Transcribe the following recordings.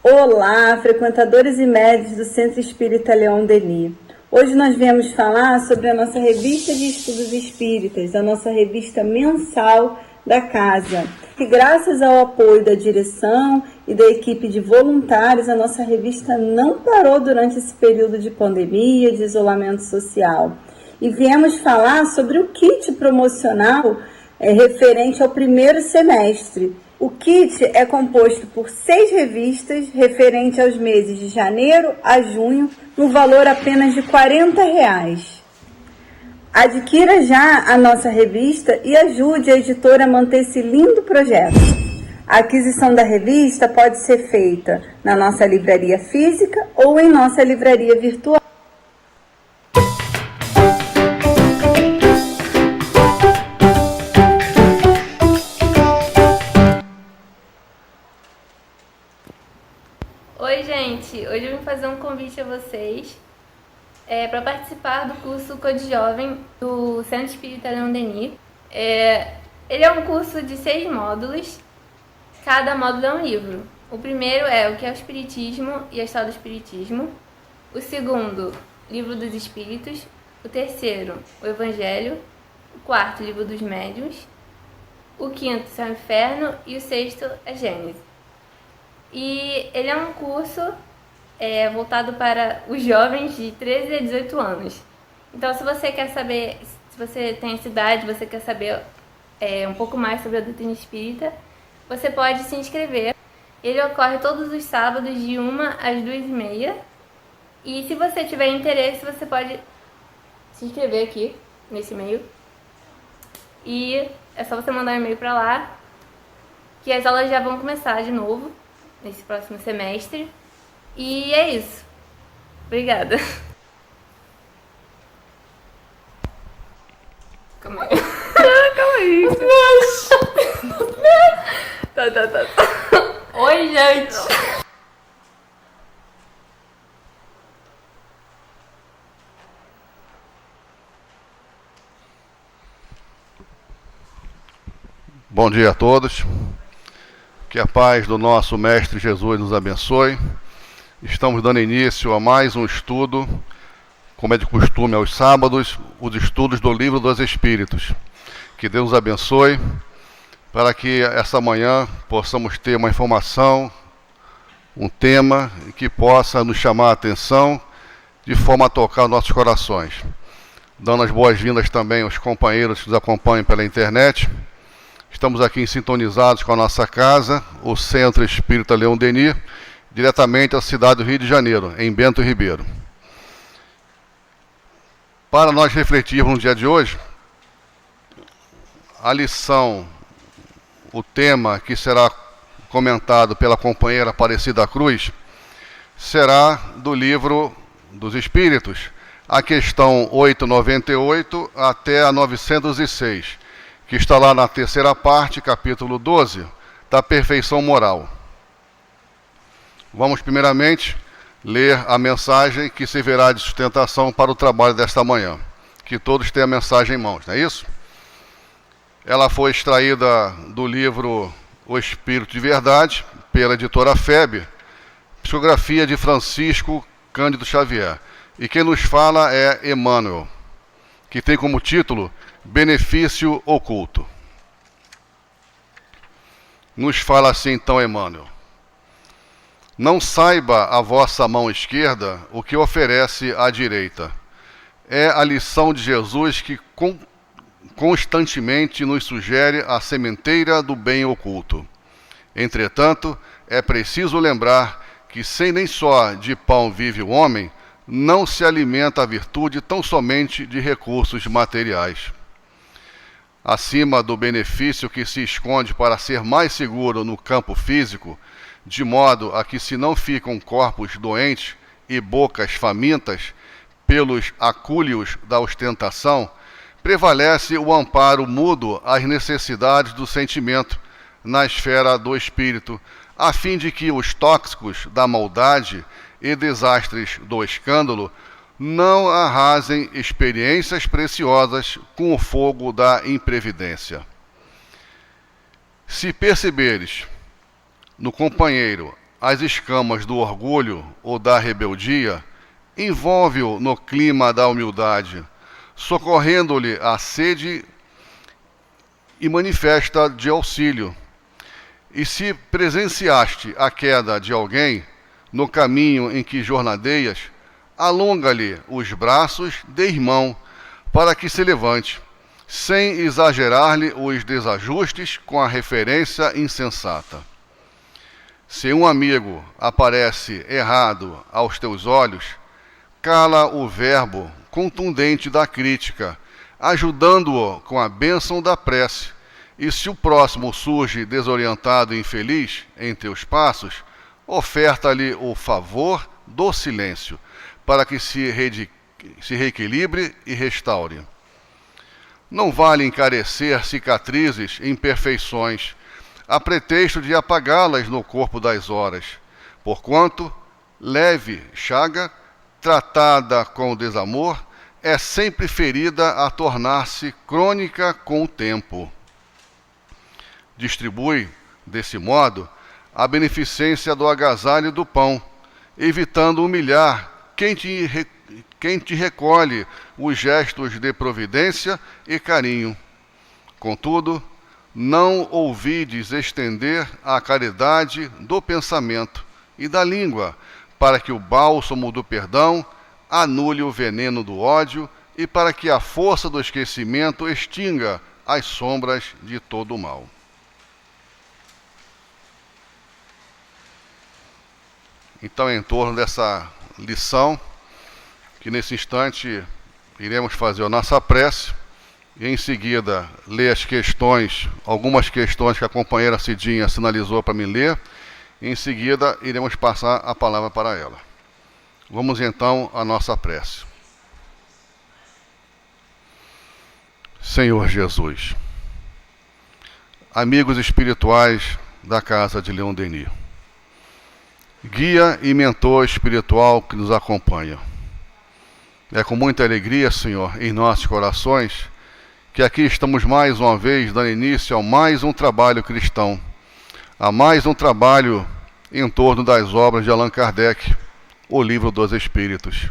Olá, frequentadores e médios do Centro Espírita Leon Denis. Hoje nós viemos falar sobre a nossa revista de estudos espíritas, a nossa revista mensal da casa. E graças ao apoio da direção e da equipe de voluntários, a nossa revista não parou durante esse período de pandemia, de isolamento social. E viemos falar sobre o kit promocional referente ao primeiro semestre. O kit é composto por 6 revistas referente aos meses de janeiro a junho, no valor apenas de R$ 40. Adquira já a nossa revista e ajude a editora a manter esse lindo projeto. A aquisição da revista pode ser feita na nossa livraria física ou em nossa livraria virtual. Oi, gente! Hoje eu vim fazer um convite a vocês para participar do curso Code Jovem do Centro Espírita Leon Denis. Ele é um curso de 6 módulos, cada módulo é um livro. O primeiro é o que é o Espiritismo e a História do Espiritismo. O segundo, Livro dos Espíritos. O terceiro, o Evangelho. O quarto, Livro dos Médiuns. O quinto, Céu e Inferno. E o sexto, a Gênese. E ele é um curso voltado para os jovens de 13 a 18 anos. Então, se você quer saber, se você tem essa idade, você quer saber um pouco mais sobre a doutrina espírita, você pode se inscrever. Ele ocorre todos os sábados de 1 às 2h30. E se você tiver interesse, você pode se inscrever aqui, nesse e-mail. E é só você mandar um e-mail para lá, que as aulas já vão começar de novo nesse próximo semestre. E é isso. Obrigada. Calma aí. Calma aí. Tá. Oi, gente. Bom dia a todos. Que a paz do nosso Mestre Jesus nos abençoe. Estamos dando início a mais um estudo, como é de costume aos sábados, os estudos do Livro dos Espíritos. Que Deus nos abençoe, para que essa manhã possamos ter uma informação, um tema que possa nos chamar a atenção, de forma a tocar nossos corações. Dando as boas-vindas também aos companheiros que nos acompanham pela internet. Estamos aqui sintonizados com a nossa casa, o Centro Espírita Leon Denis, diretamente da cidade do Rio de Janeiro, em Bento Ribeiro. Para nós refletirmos no dia de hoje, a lição, o tema que será comentado pela companheira Aparecida Cruz, será do Livro dos Espíritos, a questão 898 até a 906. Que está lá na terceira parte, capítulo 12, da perfeição moral. Vamos primeiramente ler a mensagem que servirá de sustentação para o trabalho desta manhã. Que todos tenham a mensagem em mãos, não é isso? Ela foi extraída do livro O Espírito de Verdade, pela editora FEB, psicografia de Francisco Cândido Xavier. E quem nos fala é Emmanuel, que tem como título Benefício Oculto. Nos fala assim então Emmanuel: não saiba a vossa mão esquerda o que oferece a direita. É a lição de Jesus que constantemente nos sugere a sementeira do bem oculto. Entretanto, é preciso lembrar que sem nem só de pão vive o homem, não se alimenta a virtude tão somente de recursos materiais. Acima do benefício que se esconde para ser mais seguro no campo físico, de modo a que se não ficam corpos doentes e bocas famintas pelos acúlios da ostentação, prevalece o amparo mútuo às necessidades do sentimento na esfera do espírito, a fim de que os tóxicos da maldade e desastres do escândalo não arrasem experiências preciosas com o fogo da imprevidência. Se perceberes no companheiro as escamas do orgulho ou da rebeldia, envolve-o no clima da humildade, socorrendo-lhe a sede e manifesta de auxílio. E se presenciaste a queda de alguém no caminho em que jornadeias, alonga-lhe os braços de irmão para que se levante, sem exagerar-lhe os desajustes com a referência insensata. Se um amigo aparece errado aos teus olhos, cala o verbo contundente da crítica, ajudando-o com a bênção da prece. E se o próximo surge desorientado e infeliz em teus passos, oferta-lhe o favor do silêncio, para que se reequilibre e restaure. Não vale encarecer cicatrizes e imperfeições, a pretexto de apagá-las no corpo das horas, porquanto leve chaga, tratada com desamor, é sempre ferida a tornar-se crônica com o tempo. Distribui, desse modo, a beneficência do agasalho e do pão, evitando humilhar quem te recolhe os gestos de providência e carinho. Contudo, não ouvides estender a caridade do pensamento e da língua, para que o bálsamo do perdão anule o veneno do ódio e para que a força do esquecimento extinga as sombras de todo o mal. Então, em torno dessa lição, que nesse instante iremos fazer a nossa prece, e em seguida ler as questões, algumas questões que a companheira Cidinha sinalizou para me ler, e em seguida iremos passar a palavra para ela. Vamos então à nossa prece. Senhor Jesus, amigos espirituais da Casa de Leon Denis, guia e mentor espiritual que nos acompanha, é com muita alegria, Senhor, em nossos corações, que aqui estamos mais uma vez dando início a mais um trabalho cristão, a mais um trabalho em torno das obras de Allan Kardec, o Livro dos Espíritos.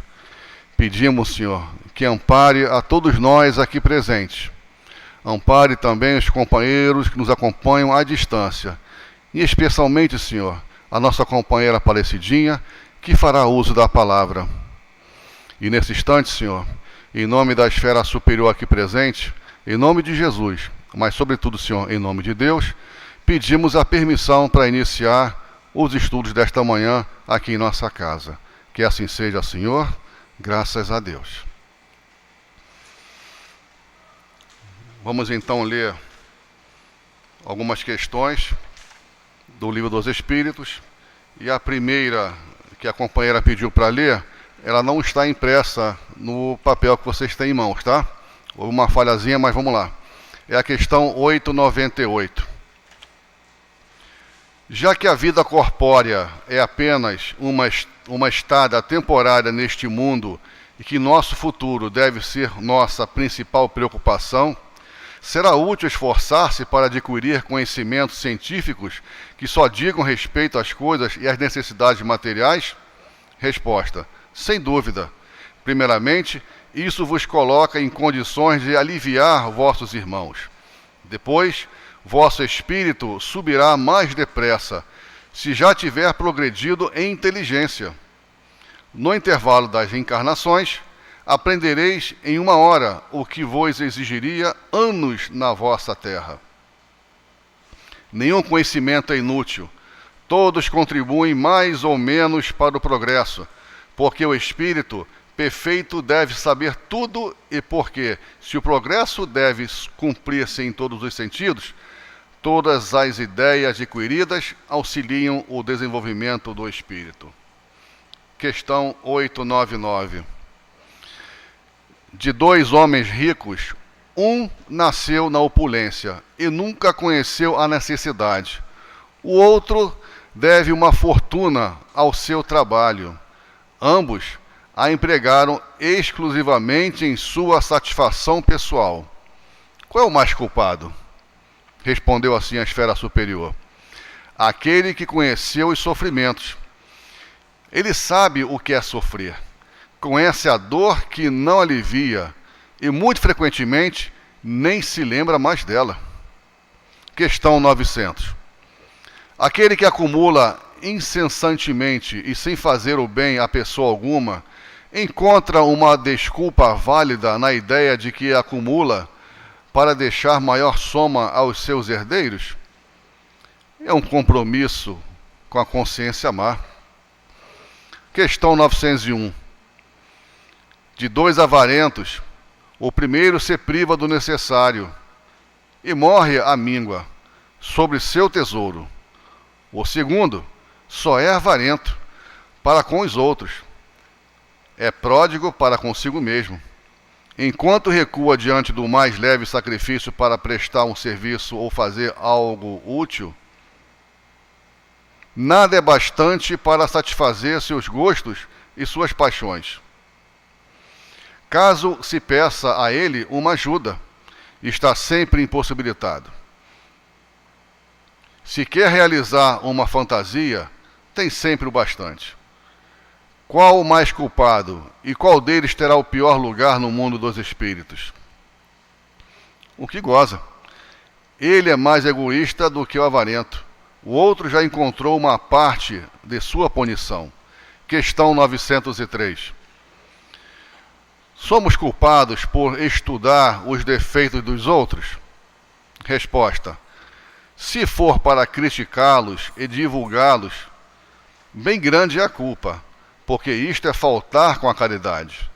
Pedimos, Senhor, que ampare a todos nós aqui presentes, ampare também os companheiros que nos acompanham à distância, e especialmente, Senhor, a nossa companheira Aparecidinha, que fará uso da palavra. E nesse instante, Senhor, em nome da esfera superior aqui presente, em nome de Jesus, mas sobretudo, Senhor, em nome de Deus, pedimos a permissão para iniciar os estudos desta manhã aqui em nossa casa. Que assim seja, Senhor, graças a Deus. Vamos então ler algumas questões do Livro dos Espíritos, e a primeira que a companheira pediu para ler, ela não está impressa no papel que vocês têm em mãos, tá? Houve uma falhazinha, mas vamos lá. É a questão 898. Já que a vida corpórea é apenas uma estada temporária neste mundo e que nosso futuro deve ser nossa principal preocupação, será útil esforçar-se para adquirir conhecimentos científicos que só digam respeito às coisas e às necessidades materiais? Resposta: sem dúvida. Primeiramente, isso vos coloca em condições de aliviar vossos irmãos. Depois, vosso espírito subirá mais depressa, se já tiver progredido em inteligência. No intervalo das reencarnações, aprendereis em 1 hora o que vos exigiria anos na vossa terra. Nenhum conhecimento é inútil. Todos contribuem mais ou menos para o progresso, porque o espírito perfeito deve saber tudo e porque, se o progresso deve cumprir-se em todos os sentidos, todas as ideias adquiridas auxiliam o desenvolvimento do espírito. Questão 899. De 2 homens ricos, um nasceu na opulência e nunca conheceu a necessidade. O outro deve uma fortuna ao seu trabalho. Ambos a empregaram exclusivamente em sua satisfação pessoal. Qual é o mais culpado? Respondeu assim a esfera superior. aquele que conheceu os sofrimentos. Ele sabe o que é sofrer, conhece a dor que não alivia e, muito frequentemente, nem se lembra mais dela. Questão 900. Aquele que acumula incessantemente e sem fazer o bem a pessoa alguma, encontra uma desculpa válida na ideia de que acumula para deixar maior soma aos seus herdeiros? É um compromisso com a consciência má. Questão 901. De dois avarentos, o primeiro se priva do necessário e morre à míngua sobre seu tesouro. O segundo só é avarento para com os outros. É pródigo para consigo mesmo. Enquanto recua diante do mais leve sacrifício para prestar um serviço ou fazer algo útil, nada é bastante para satisfazer seus gostos e suas paixões. Caso se peça a ele uma ajuda, está sempre impossibilitado. Se quer realizar uma fantasia, tem sempre o bastante. Qual o mais culpado e qual deles terá o pior lugar no mundo dos espíritos? O que goza. Ele é mais egoísta do que o avarento. O outro já encontrou uma parte de sua punição. Questão 903. Somos culpados por estudar os defeitos dos outros? Resposta. Se for para criticá-los e divulgá-los, bem grande é a culpa, porque isto é faltar com a caridade.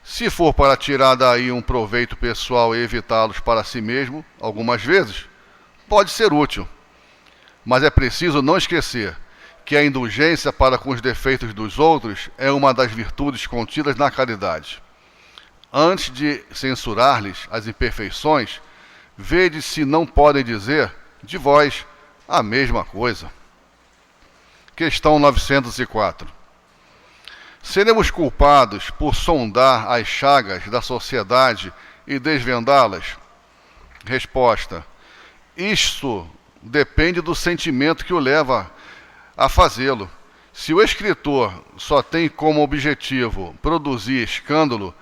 Se for para tirar daí um proveito pessoal e evitá-los para si mesmo, algumas vezes, pode ser útil. Mas é preciso não esquecer que a indulgência para com os defeitos dos outros é uma das virtudes contidas na caridade. Antes de censurar-lhes as imperfeições, vede se não podem dizer de vós a mesma coisa. Questão 904. Seremos culpados por sondar as chagas da sociedade e desvendá-las? Resposta. Isto depende do sentimento que o leva a fazê-lo. Se o escritor só tem como objetivo produzir escândalo,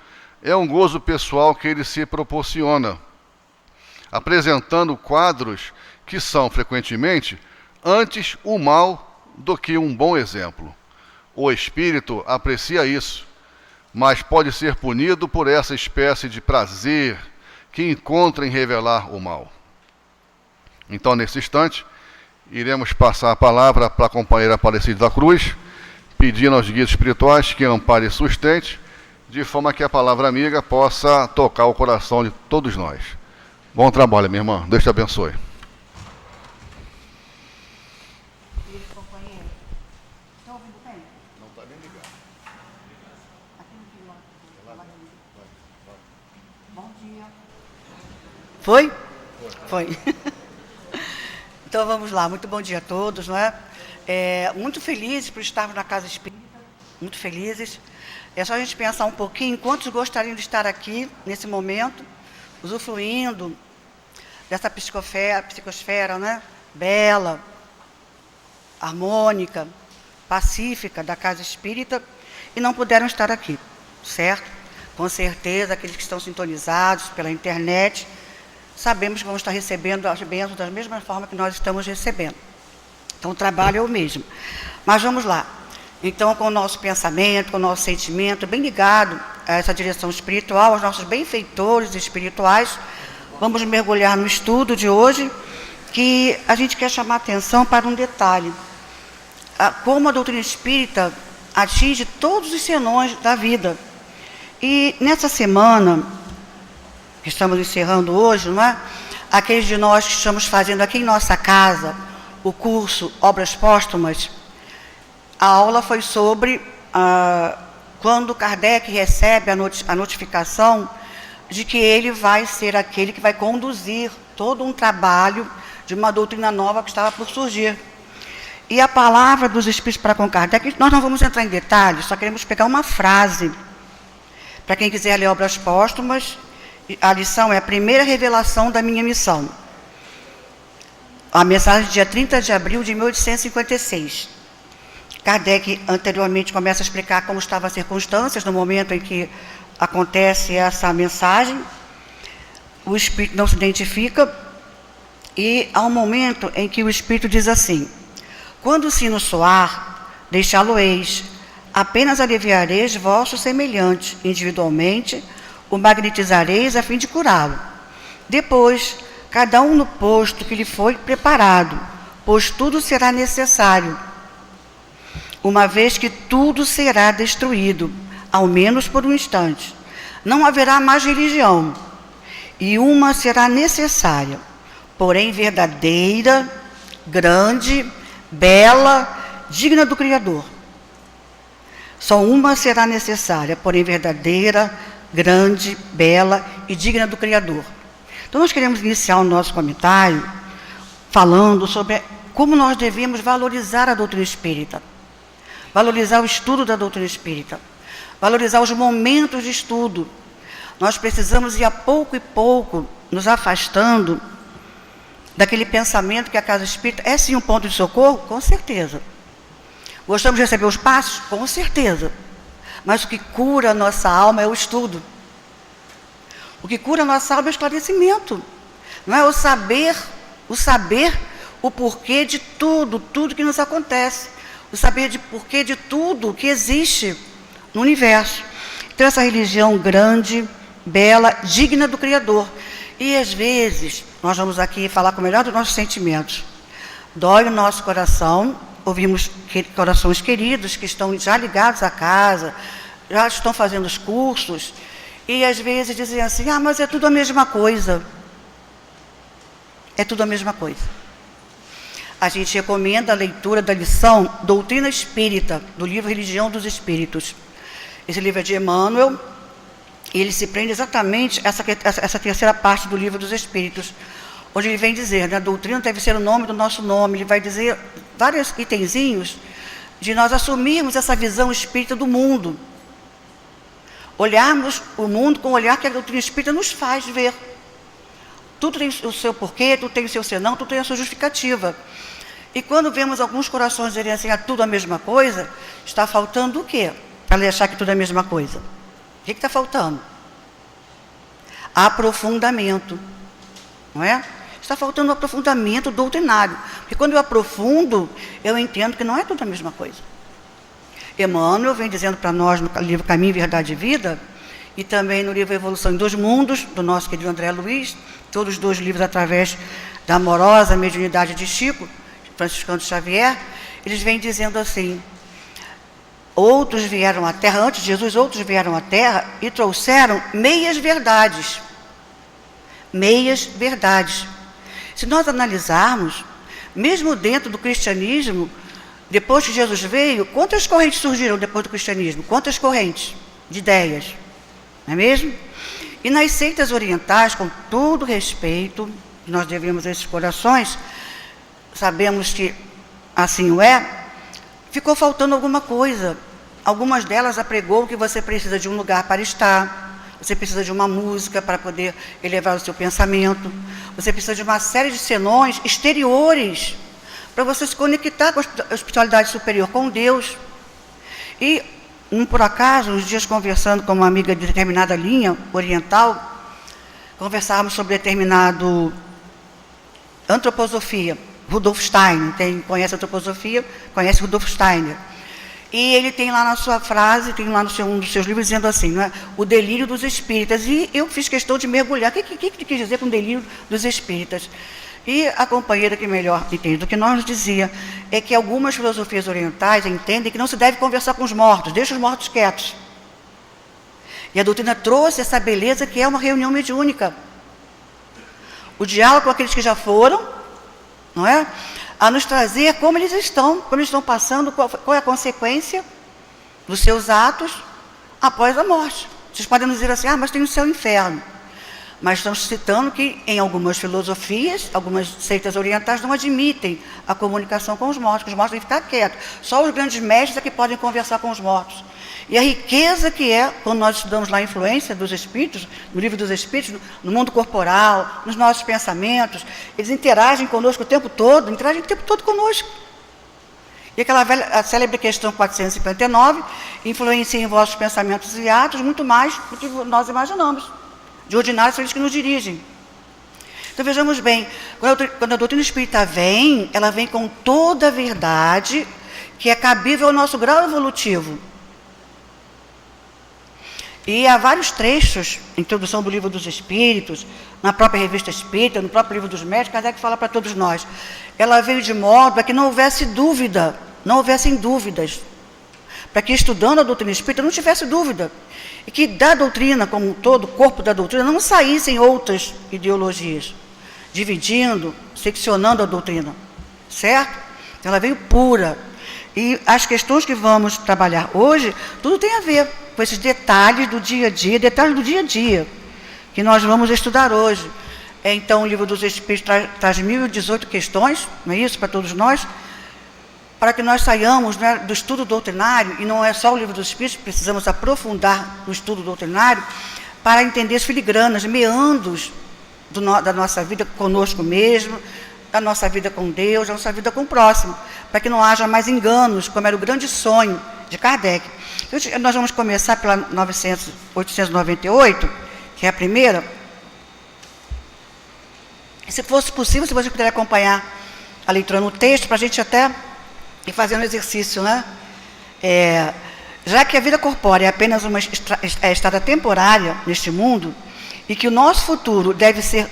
é um gozo pessoal que ele se proporciona, apresentando quadros que são, frequentemente, antes o mal do que um bom exemplo. O espírito aprecia isso, mas pode ser punido por essa espécie de prazer que encontra em revelar o mal. Então, nesse instante, iremos passar a palavra para a companheira Aparecida da Cruz, pedindo aos guias espirituais que ampare e sustente, de forma que a palavra amiga possa tocar o coração de todos nós. Bom trabalho, minha irmã. Deus te abençoe. Foi? Foi. Então vamos lá, muito bom dia a todos, não é? Muito felizes por estarmos na Casa Espírita, muito felizes. É só a gente pensar um pouquinho, quantos gostariam de estar aqui, nesse momento, usufruindo dessa psicosfera, né? Bela, harmônica, pacífica da Casa Espírita, e não puderam estar aqui, certo? Com certeza, aqueles que estão sintonizados pela internet, sabemos que vão estar recebendo as bênçãos da mesma forma que nós estamos recebendo. Então, o trabalho é o mesmo. Mas vamos lá. Então, com o nosso pensamento, com o nosso sentimento, bem ligado a essa direção espiritual, aos nossos benfeitores espirituais, vamos mergulhar no estudo de hoje, que a gente quer chamar a atenção para um detalhe. Como a doutrina espírita atinge todos os senões da vida. E nessa semana, que estamos encerrando hoje, não é? Aqueles de nós que estamos fazendo aqui em nossa casa o curso Obras Póstumas, a aula foi sobre quando Kardec recebe a notificação de que ele vai ser aquele que vai conduzir todo um trabalho de uma doutrina nova que estava por surgir. E a palavra dos Espíritos para com Kardec, nós não vamos entrar em detalhes, só queremos pegar uma frase. Para quem quiser ler Obras Póstumas, a lição é a primeira revelação da minha missão. A mensagem dia 30 de abril de 1856. Kardec anteriormente começa a explicar como estavam as circunstâncias no momento em que acontece essa mensagem. O espírito não se identifica e há um momento em que o espírito diz assim: quando o sino soar, deixá-lo-eis, apenas aliviareis vosso semelhante, individualmente o magnetizareis a fim de curá-lo. Depois, cada um no posto que lhe foi preparado, pois tudo será necessário, uma vez que tudo será destruído, ao menos por um instante. Não haverá mais religião, e uma será necessária, porém verdadeira, grande, bela, digna do Criador. Só uma será necessária, porém verdadeira, grande, bela e digna do Criador. Então nós queremos iniciar o nosso comentário falando sobre como nós devemos valorizar a doutrina espírita, valorizar o estudo da doutrina espírita, valorizar os momentos de estudo. Nós precisamos ir a pouco e pouco nos afastando daquele pensamento que a casa espírita é sim um ponto de socorro? Com certeza. Gostamos de receber os passos? Com certeza. Mas o que cura a nossa alma é o estudo. O que cura a nossa alma é o esclarecimento. Não é o saber o porquê de tudo que nos acontece. O saber de porquê de tudo que existe no universo. Então essa religião grande, bela, digna do Criador. E às vezes, nós vamos aqui falar com o melhor dos nossos sentimentos. Dói o nosso coração, ouvimos corações queridos que estão já ligados à casa, já estão fazendo os cursos, e às vezes dizem assim: ah, mas é tudo a mesma coisa. É tudo a mesma coisa. A gente recomenda a leitura da lição Doutrina Espírita, do livro Religião dos Espíritos. Esse livro é de Emmanuel, e ele se prende exatamente essa terceira parte do livro dos Espíritos, onde ele vem dizer, né, a doutrina deve ser o nome do nosso nome. Ele vai dizer vários itenzinhos de nós assumirmos essa visão espírita do mundo, olharmos o mundo com o olhar que a doutrina espírita nos faz ver. Tudo tem o seu porquê, tudo tem o seu senão, tudo tem a sua justificativa. E quando vemos alguns corações dizerem assim, é tudo a mesma coisa, está faltando o quê para ele achar que tudo é a mesma coisa? O que está faltando? Aprofundamento, não é? Está faltando um aprofundamento doutrinário, porque quando eu aprofundo, eu entendo que não é tudo a mesma coisa. Emmanuel vem dizendo para nós no livro Caminho, Verdade e Vida, e também no livro Evolução em Dois Mundos, do nosso querido André Luiz, todos os dois livros através da amorosa mediunidade de Chico, Franciscano Xavier, eles vêm dizendo assim: outros vieram à Terra, antes de Jesus, outros vieram à Terra e trouxeram meias verdades. Meias verdades. Se nós analisarmos, mesmo dentro do cristianismo, depois que Jesus veio, quantas correntes surgiram depois do cristianismo? Quantas correntes de ideias? Não é mesmo? E nas seitas orientais, com todo respeito, nós devemos a esses corações, sabemos que assim o é, ficou faltando alguma coisa. Algumas delas apregou que você precisa de um lugar para estar, você precisa de uma música para poder elevar o seu pensamento, você precisa de uma série de senões exteriores para você se conectar com a espiritualidade superior, com Deus. E, por acaso, uns dias conversando com uma amiga de determinada linha oriental, conversávamos sobre determinado antroposofia, Rudolf Steiner. Quem conhece a antroposofia, conhece Rudolf Steiner. E ele tem lá na sua frase, tem lá um dos seus livros, dizendo assim, não é? O delírio dos espíritas. E eu fiz questão de mergulhar. O que ele quis dizer com o delírio dos espíritas? E a companheira que melhor entende do que nós nos dizia é que algumas filosofias orientais entendem que não se deve conversar com os mortos, deixa os mortos quietos. E a doutrina trouxe essa beleza que é uma reunião mediúnica. O diálogo com aqueles que já foram, não é? A nos trazer como eles estão passando, qual é a consequência dos seus atos após a morte. Vocês podem nos dizer assim, mas tem o céu e o inferno. Mas estamos citando que em algumas filosofias, algumas seitas orientais não admitem a comunicação com os mortos, que os mortos têm que ficar quietos. Só os grandes mestres é que podem conversar com os mortos. E a riqueza que é, quando nós estudamos lá a influência dos espíritos, no livro dos espíritos, no mundo corporal, nos nossos pensamentos, eles interagem conosco o tempo todo, conosco. E aquela velha, a célebre questão 459, influencia em vossos pensamentos e atos muito mais do que nós imaginamos. De ordinário são eles que nos dirigem. Então vejamos bem, quando a doutrina espírita vem, ela vem com toda a verdade que é cabível ao nosso grau evolutivo. E há vários trechos, introdução do livro dos Espíritos, na própria revista Espírita, no próprio livro dos Médiuns, Kardec fala para todos nós. Ela veio de modo a que não houvesse dúvida, não houvessem dúvidas, para que estudando a doutrina espírita não tivesse dúvida, e que da doutrina como um todo, o corpo da doutrina, não saíssem outras ideologias, dividindo, seccionando a doutrina, certo? Ela veio pura. E as questões que vamos trabalhar hoje, tudo tem a ver com esses detalhes do dia a dia, que nós vamos estudar hoje. Então, o livro dos Espíritos traz 1018 questões, não é isso, para todos nós, para que nós saiamos, né, do estudo doutrinário, e não é só o livro dos Espíritos, precisamos aprofundar no estudo doutrinário, para entender as filigranas, meandros da nossa vida conosco mesmo, da nossa vida com Deus, da nossa vida com o próximo, para que não haja mais enganos, como era o grande sonho de Kardec. Nós vamos começar pela 898, que é a primeira. Se fosse possível, se você puder acompanhar a leitura no texto, para a gente até ir fazendo exercício, né? Já que a vida corpórea é apenas uma estada temporária neste mundo, e que o nosso futuro deve ser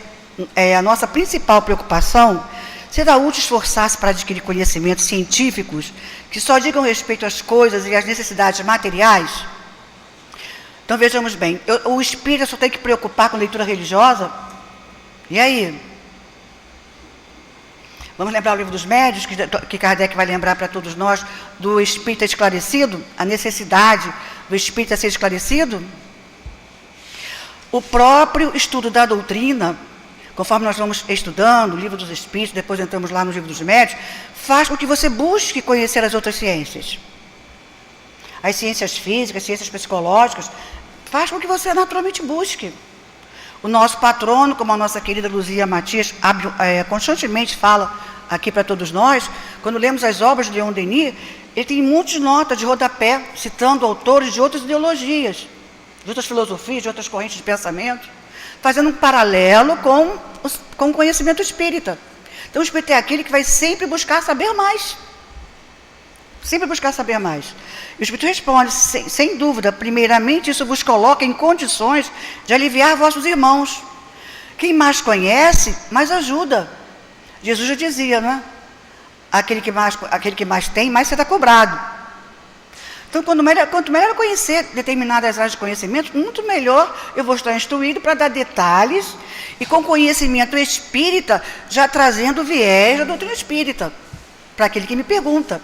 a nossa principal preocupação, será útil esforçar-se para adquirir conhecimentos científicos que só digam respeito às coisas e às necessidades materiais? Então vejamos bem, o espírita só tem que preocupar com leitura religiosa? E aí? Vamos lembrar o livro dos Médiuns, que Kardec vai lembrar para todos nós, do espírita esclarecido, a necessidade do espírita ser esclarecido? O próprio estudo da doutrina, conforme nós vamos estudando o livro dos Espíritos, depois entramos lá no livro dos Médiuns, faz com que você busque conhecer as outras ciências. As ciências físicas, as ciências psicológicas, faz com que você naturalmente busque. O nosso patrono, como a nossa querida Luzia Matias, constantemente fala aqui para todos nós, quando lemos as obras de Leon Denis, ele tem muitas notas de rodapé, citando autores de outras ideologias, de outras filosofias, de outras correntes de pensamento, fazendo um paralelo com o conhecimento espírita. Então, o espírita é aquele que vai sempre buscar saber mais. Sempre buscar saber mais. E o espírito responde, sem dúvida, primeiramente, isso vos coloca em condições de aliviar vossos irmãos. Quem mais conhece, mais ajuda. Jesus já dizia, né? Aquele que mais tem, mais será cobrado. Então, quanto melhor eu conhecer determinadas áreas de conhecimento, muito melhor eu vou estar instruído para dar detalhes e com conhecimento espírita, já trazendo o viés da doutrina espírita, para aquele que me pergunta.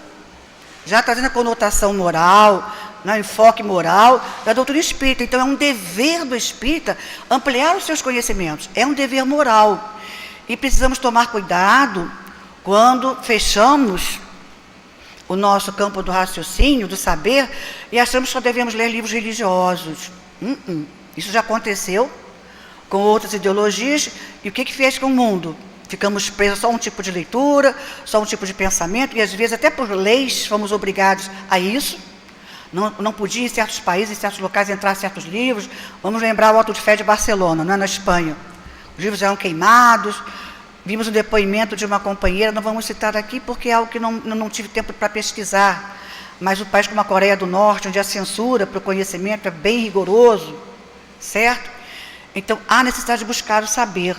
Já trazendo a conotação moral, o enfoque moral da doutrina espírita. Então, é um dever do espírita ampliar os seus conhecimentos. É um dever moral. E precisamos tomar cuidado quando fechamos o nosso campo do raciocínio, do saber, e achamos que só devemos ler livros religiosos. Isso já aconteceu com outras ideologias, e o que fez com o mundo? Ficamos presos só a um tipo de leitura, só um tipo de pensamento, e às vezes até por leis fomos obrigados a isso. Não podia em certos países, em certos locais, entrar certos livros. Vamos lembrar o Auto de Fé de Barcelona, na Espanha. Os livros eram queimados. Vimos um depoimento de uma companheira, não vamos citar aqui porque é algo que não tive tempo para pesquisar, mas o país como a Coreia do Norte, onde a censura para o conhecimento é bem rigoroso, certo? Então, há necessidade de buscar o saber.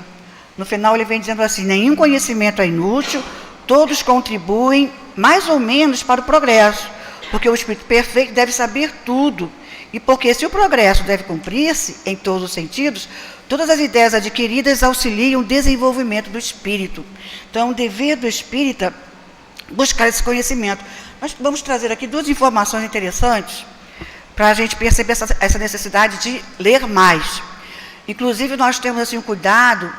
No final, ele vem dizendo assim, nenhum conhecimento é inútil, todos contribuem mais ou menos para o progresso, porque o espírito perfeito deve saber tudo, e porque se o progresso deve cumprir-se em todos os sentidos, todas as ideias adquiridas auxiliam o desenvolvimento do espírito. Então, é um dever do espírita buscar esse conhecimento. Nós vamos trazer aqui duas informações interessantes para a gente perceber essa necessidade de ler mais. Inclusive, nós temos assim, um cuidado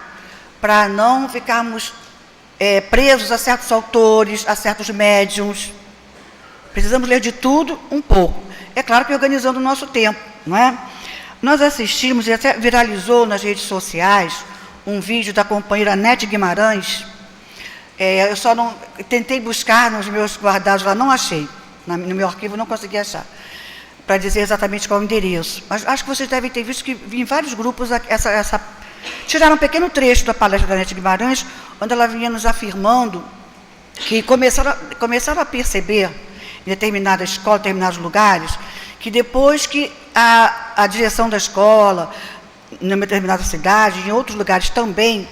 para não ficarmos presos a certos autores, a certos médiuns. Precisamos ler de tudo um pouco. é claro que organizando o nosso tempo, não é? Nós assistimos, e até viralizou nas redes sociais, um vídeo da companheira Nete Guimarães. Eu só não tentei buscar nos meus guardados lá, não achei. No meu arquivo não consegui achar, para dizer exatamente qual é o endereço. Mas acho que vocês devem ter visto que em vários grupos tiraram um pequeno trecho da palestra da Nete Guimarães, onde ela vinha nos afirmando que começaram a perceber, em determinadas escolas, em determinados lugares, que depois que a direção da escola, numa determinada cidade, em outros lugares também,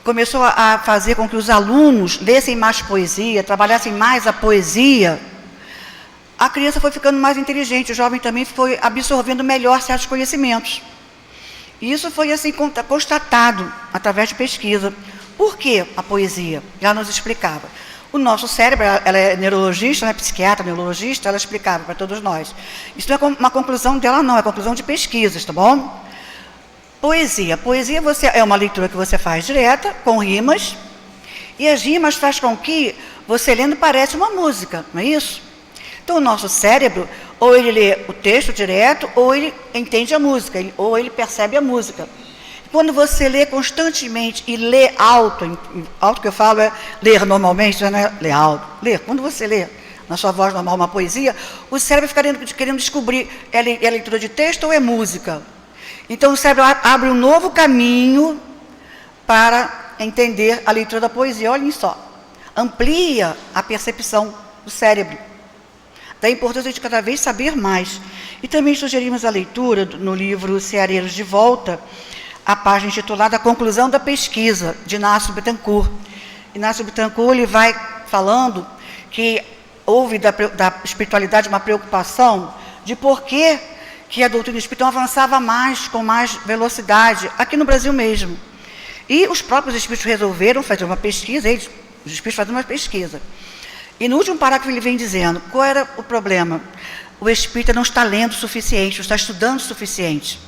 começou a fazer com que os alunos lessem mais poesia, trabalhassem mais a poesia, a criança foi ficando mais inteligente, o jovem também foi absorvendo melhor certos conhecimentos. E isso foi assim constatado através de pesquisa. Por que a poesia? Ela nos explicava. O nosso cérebro, ela é neurologista, né, psiquiatra, neurologista, ela explicava para todos nós. Isso não é uma conclusão dela, não, é conclusão de pesquisas, tá bom? Poesia. Poesia é uma leitura que você faz direta, com rimas, e as rimas faz com que você lendo parece uma música, não é isso? Então, o nosso cérebro, ou ele lê o texto direto, ou ele entende a música, ou ele percebe a música. Quando você lê constantemente e lê alto, alto que eu falo é ler normalmente, não é ler alto, ler. Quando você lê na sua voz normal uma poesia, o cérebro fica querendo descobrir, é leitura de texto ou é música. Então, o cérebro abre um novo caminho para entender a leitura da poesia. Olhem só, amplia a percepção do cérebro. Da importância de cada vez saber mais. E também sugerimos a leitura no livro Ceareiros de Volta, a página intitulada A Conclusão da Pesquisa, de Inácio Bittencourt. Inácio Bittencourt ele vai falando que houve da espiritualidade uma preocupação de por que a doutrina espírita avançava mais, com mais velocidade, aqui no Brasil mesmo. E os próprios espíritos resolveram fazer uma pesquisa, os espíritos fazem uma pesquisa. E no último parágrafo ele vem dizendo, qual era o problema? O espírita não está lendo o suficiente, não está estudando o suficiente.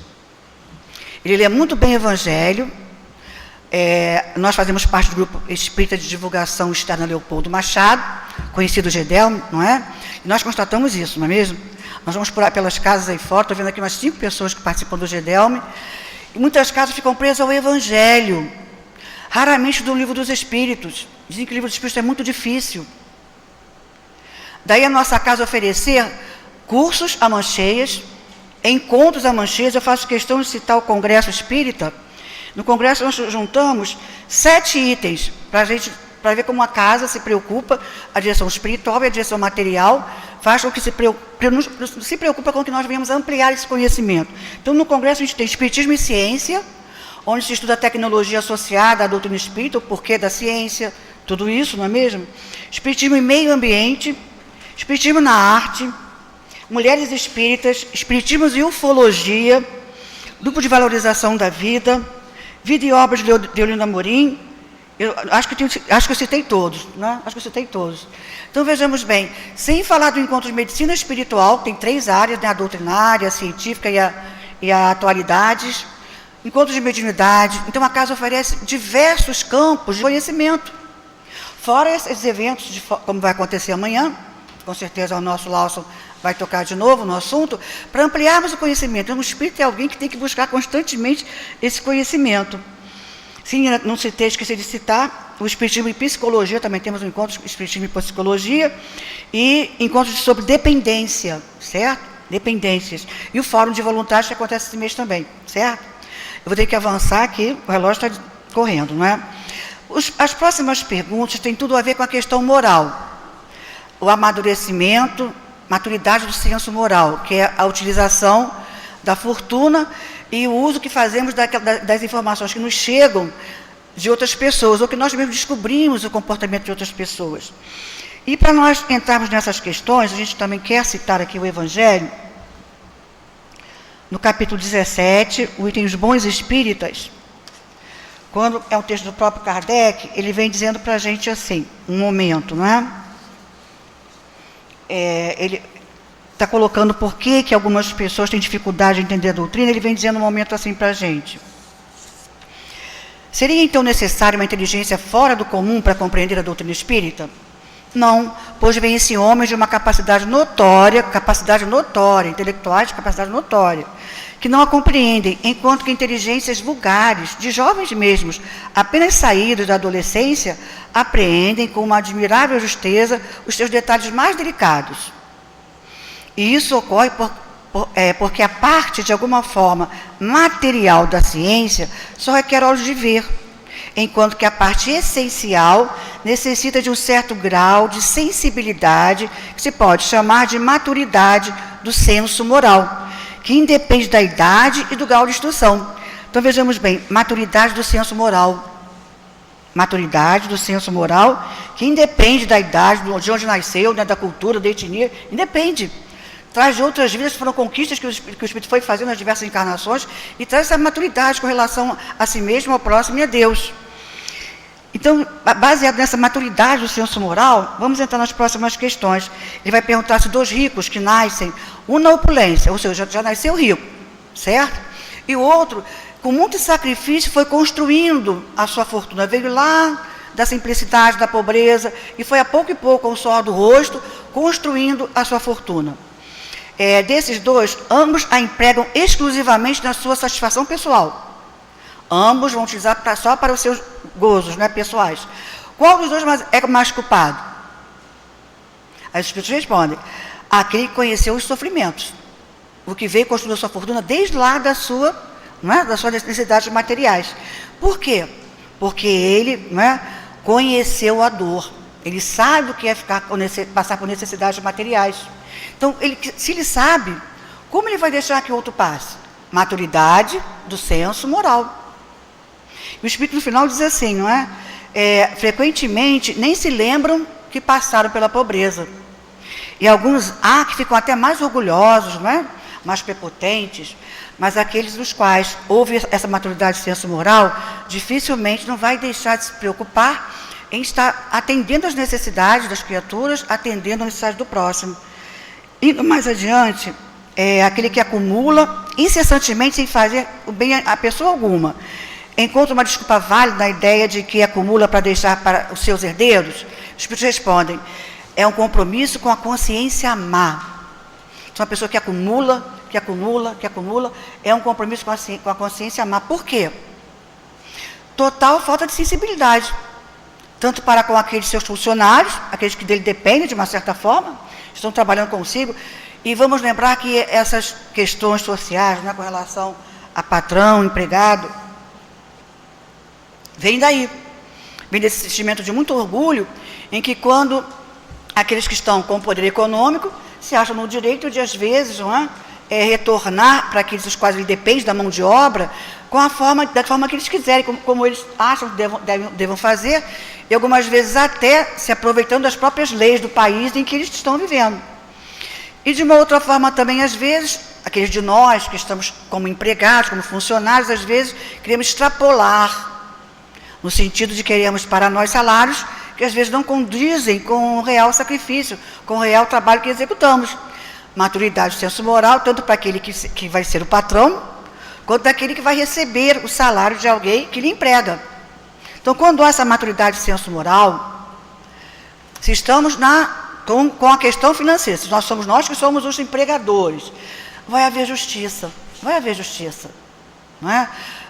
Ele lê muito bem o Evangelho. Nós fazemos parte do grupo Espírita de Divulgação Externa Leopoldo Machado, conhecido Gedelme, não é? E nós constatamos isso, não é mesmo? Nós vamos pelas casas aí fora, estou vendo aqui umas 5 pessoas que participam do Gedelme, e muitas casas ficam presas ao Evangelho, raramente do Livro dos Espíritos. Dizem que o Livro dos Espíritos é muito difícil. Daí a nossa casa oferecer cursos a mancheias, encontros a mancheias. Eu faço questão de citar o Congresso Espírita. No Congresso nós juntamos 7 itens para ver como a casa se preocupa, a direção espiritual e a direção material, faz com que se preocupa com que nós venhamos ampliar esse conhecimento. Então, no Congresso a gente tem Espiritismo e Ciência, onde se estuda a tecnologia associada à doutrina espírita, o porquê da ciência, tudo isso, não é mesmo? Espiritismo e Meio Ambiente, Espiritismo na Arte, Mulheres Espíritas, Espiritismo e Ufologia, Grupo de Valorização da Vida, Vida e Obras de Deolinda Amorim. Eu acho que eu citei todos, né? Acho que eu citei todos. Então, vejamos bem, sem falar do encontro de medicina espiritual, tem 3 áreas, né? A doutrinária, a científica e a atualidades, encontro de mediunidade. Então, a casa oferece diversos campos de conhecimento. Fora esses eventos, como vai acontecer amanhã, com certeza o nosso Lawson vai tocar de novo no assunto, para ampliarmos o conhecimento. Então, o espírito é alguém que tem que buscar constantemente esse conhecimento. Sim, não citei, esqueci de citar, o Espiritismo e Psicologia, também temos um encontro de Espiritismo e Psicologia, e encontros sobre dependência, certo? Dependências. E o Fórum de Voluntários que acontece esse mês também, certo? Eu vou ter que avançar aqui, o relógio está correndo, não é? As próximas perguntas têm tudo a ver com a questão moral. O amadurecimento, maturidade do senso moral, que é a utilização da fortuna e o uso que fazemos das informações que nos chegam de outras pessoas, ou que nós mesmos descobrimos o comportamento de outras pessoas. E para nós entrarmos nessas questões, a gente também quer citar aqui o Evangelho, no capítulo 17, o item Os Bons Espíritas, quando é um texto do próprio Kardec, ele vem dizendo para a gente assim, um momento, não é? Ele está colocando por que algumas pessoas têm dificuldade de entender a doutrina, ele vem dizendo um momento assim para a gente. Seria então necessária uma inteligência fora do comum para compreender a doutrina espírita? Não, pois vêm-se homens de uma capacidade notória, intelectuais de capacidade notória, que não a compreendem, enquanto que inteligências vulgares, de jovens mesmos, apenas saídos da adolescência, apreendem com uma admirável justeza os seus detalhes mais delicados. E isso ocorre porque a parte, de alguma forma, material da ciência só requer olhos de ver, enquanto que a parte essencial necessita de um certo grau de sensibilidade, que se pode chamar de maturidade do senso moral, que independe da idade e do grau de instrução. Então, vejamos bem, maturidade do senso moral. Maturidade do senso moral, que independe da idade, de onde nasceu, né, da cultura, da etnia, independe. Traz de outras vidas, foram conquistas que o Espírito foi fazendo nas diversas encarnações, e traz essa maturidade com relação a si mesmo, ao próximo e a Deus. Então, baseado nessa maturidade do senso moral, vamos entrar nas próximas questões. Ele vai perguntar se 2 ricos que nascem, um na opulência, ou seja, já nasceu rico, certo? E o outro, com muito sacrifício, foi construindo a sua fortuna. Veio lá da simplicidade, da pobreza, e foi a pouco e pouco, com o suor do rosto, construindo a sua fortuna. Desses 2, ambos a empregam exclusivamente na sua satisfação pessoal. Ambos vão utilizar só para os seus gozos, né, pessoais. Qual dos 2 é mais culpado? Aí os Espíritos respondem: aquele que conheceu os sofrimentos, o que veio construindo a sua fortuna desde lá das suas necessidades materiais. Por quê? Porque ele, né, conheceu a dor. Ele sabe o que é passar por necessidades materiais. Então, se ele sabe, como ele vai deixar que o outro passe? Maturidade do senso moral. E o Espírito no final diz assim, não é? Frequentemente nem se lembram que passaram pela pobreza. E alguns há que ficam até mais orgulhosos, não é? Mais prepotentes, mas aqueles dos quais houve essa maturidade de senso moral, dificilmente não vai deixar de se preocupar em estar atendendo às necessidades das criaturas, atendendo às necessidades do próximo. Indo mais adiante, aquele que acumula incessantemente sem fazer o bem a pessoa alguma. Encontra uma desculpa válida na ideia de que acumula para deixar para os seus herdeiros? Os Espíritos respondem: é um compromisso com a consciência má. Então, uma pessoa que acumula, é um compromisso com a consciência má. Por quê? Total falta de sensibilidade, tanto para com aqueles seus funcionários, aqueles que dele dependem de uma certa forma, estão trabalhando consigo. E vamos lembrar que essas questões sociais, né, com relação a patrão, empregado, vem daí. Vem desse sentimento de muito orgulho, em que quando aqueles que estão com poder econômico se acham no direito de, às vezes, não é, retornar para aqueles dos quais ele depende da mão de obra, da forma que eles quiserem, como eles acham que devam fazer, e algumas vezes até se aproveitando das próprias leis do país em que eles estão vivendo. E de uma outra forma também, às vezes, aqueles de nós que estamos como empregados, como funcionários, às vezes queremos extrapolar, no sentido de queremos para nós salários que às vezes não condizem com o real sacrifício, com o real trabalho que executamos. Maturidade do senso moral, tanto para aquele que vai ser o patrão, quanto daquele que vai receber o salário de alguém que lhe emprega. Então, quando há essa maturidade de senso moral, se estamos com a questão financeira, se nós que somos os empregadores, vai haver justiça, não é?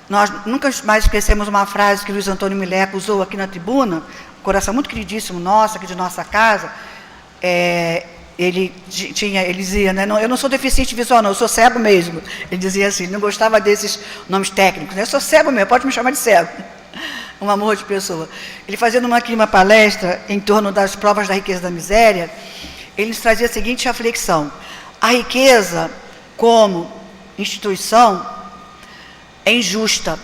Nós nunca mais esquecemos uma frase que Luiz Antônio Mileco usou aqui na tribuna, um coração muito queridíssimo nosso, aqui de nossa casa. Ele dizia, né, eu não sou deficiente visual, não, eu sou cego mesmo. Ele dizia assim, não gostava desses nomes técnicos, né? Eu sou cego mesmo, pode me chamar de cego. Um amor de pessoa. Ele fazendo uma palestra em torno das provas da riqueza e da miséria, ele nos trazia a seguinte reflexão: a riqueza como instituição é injusta,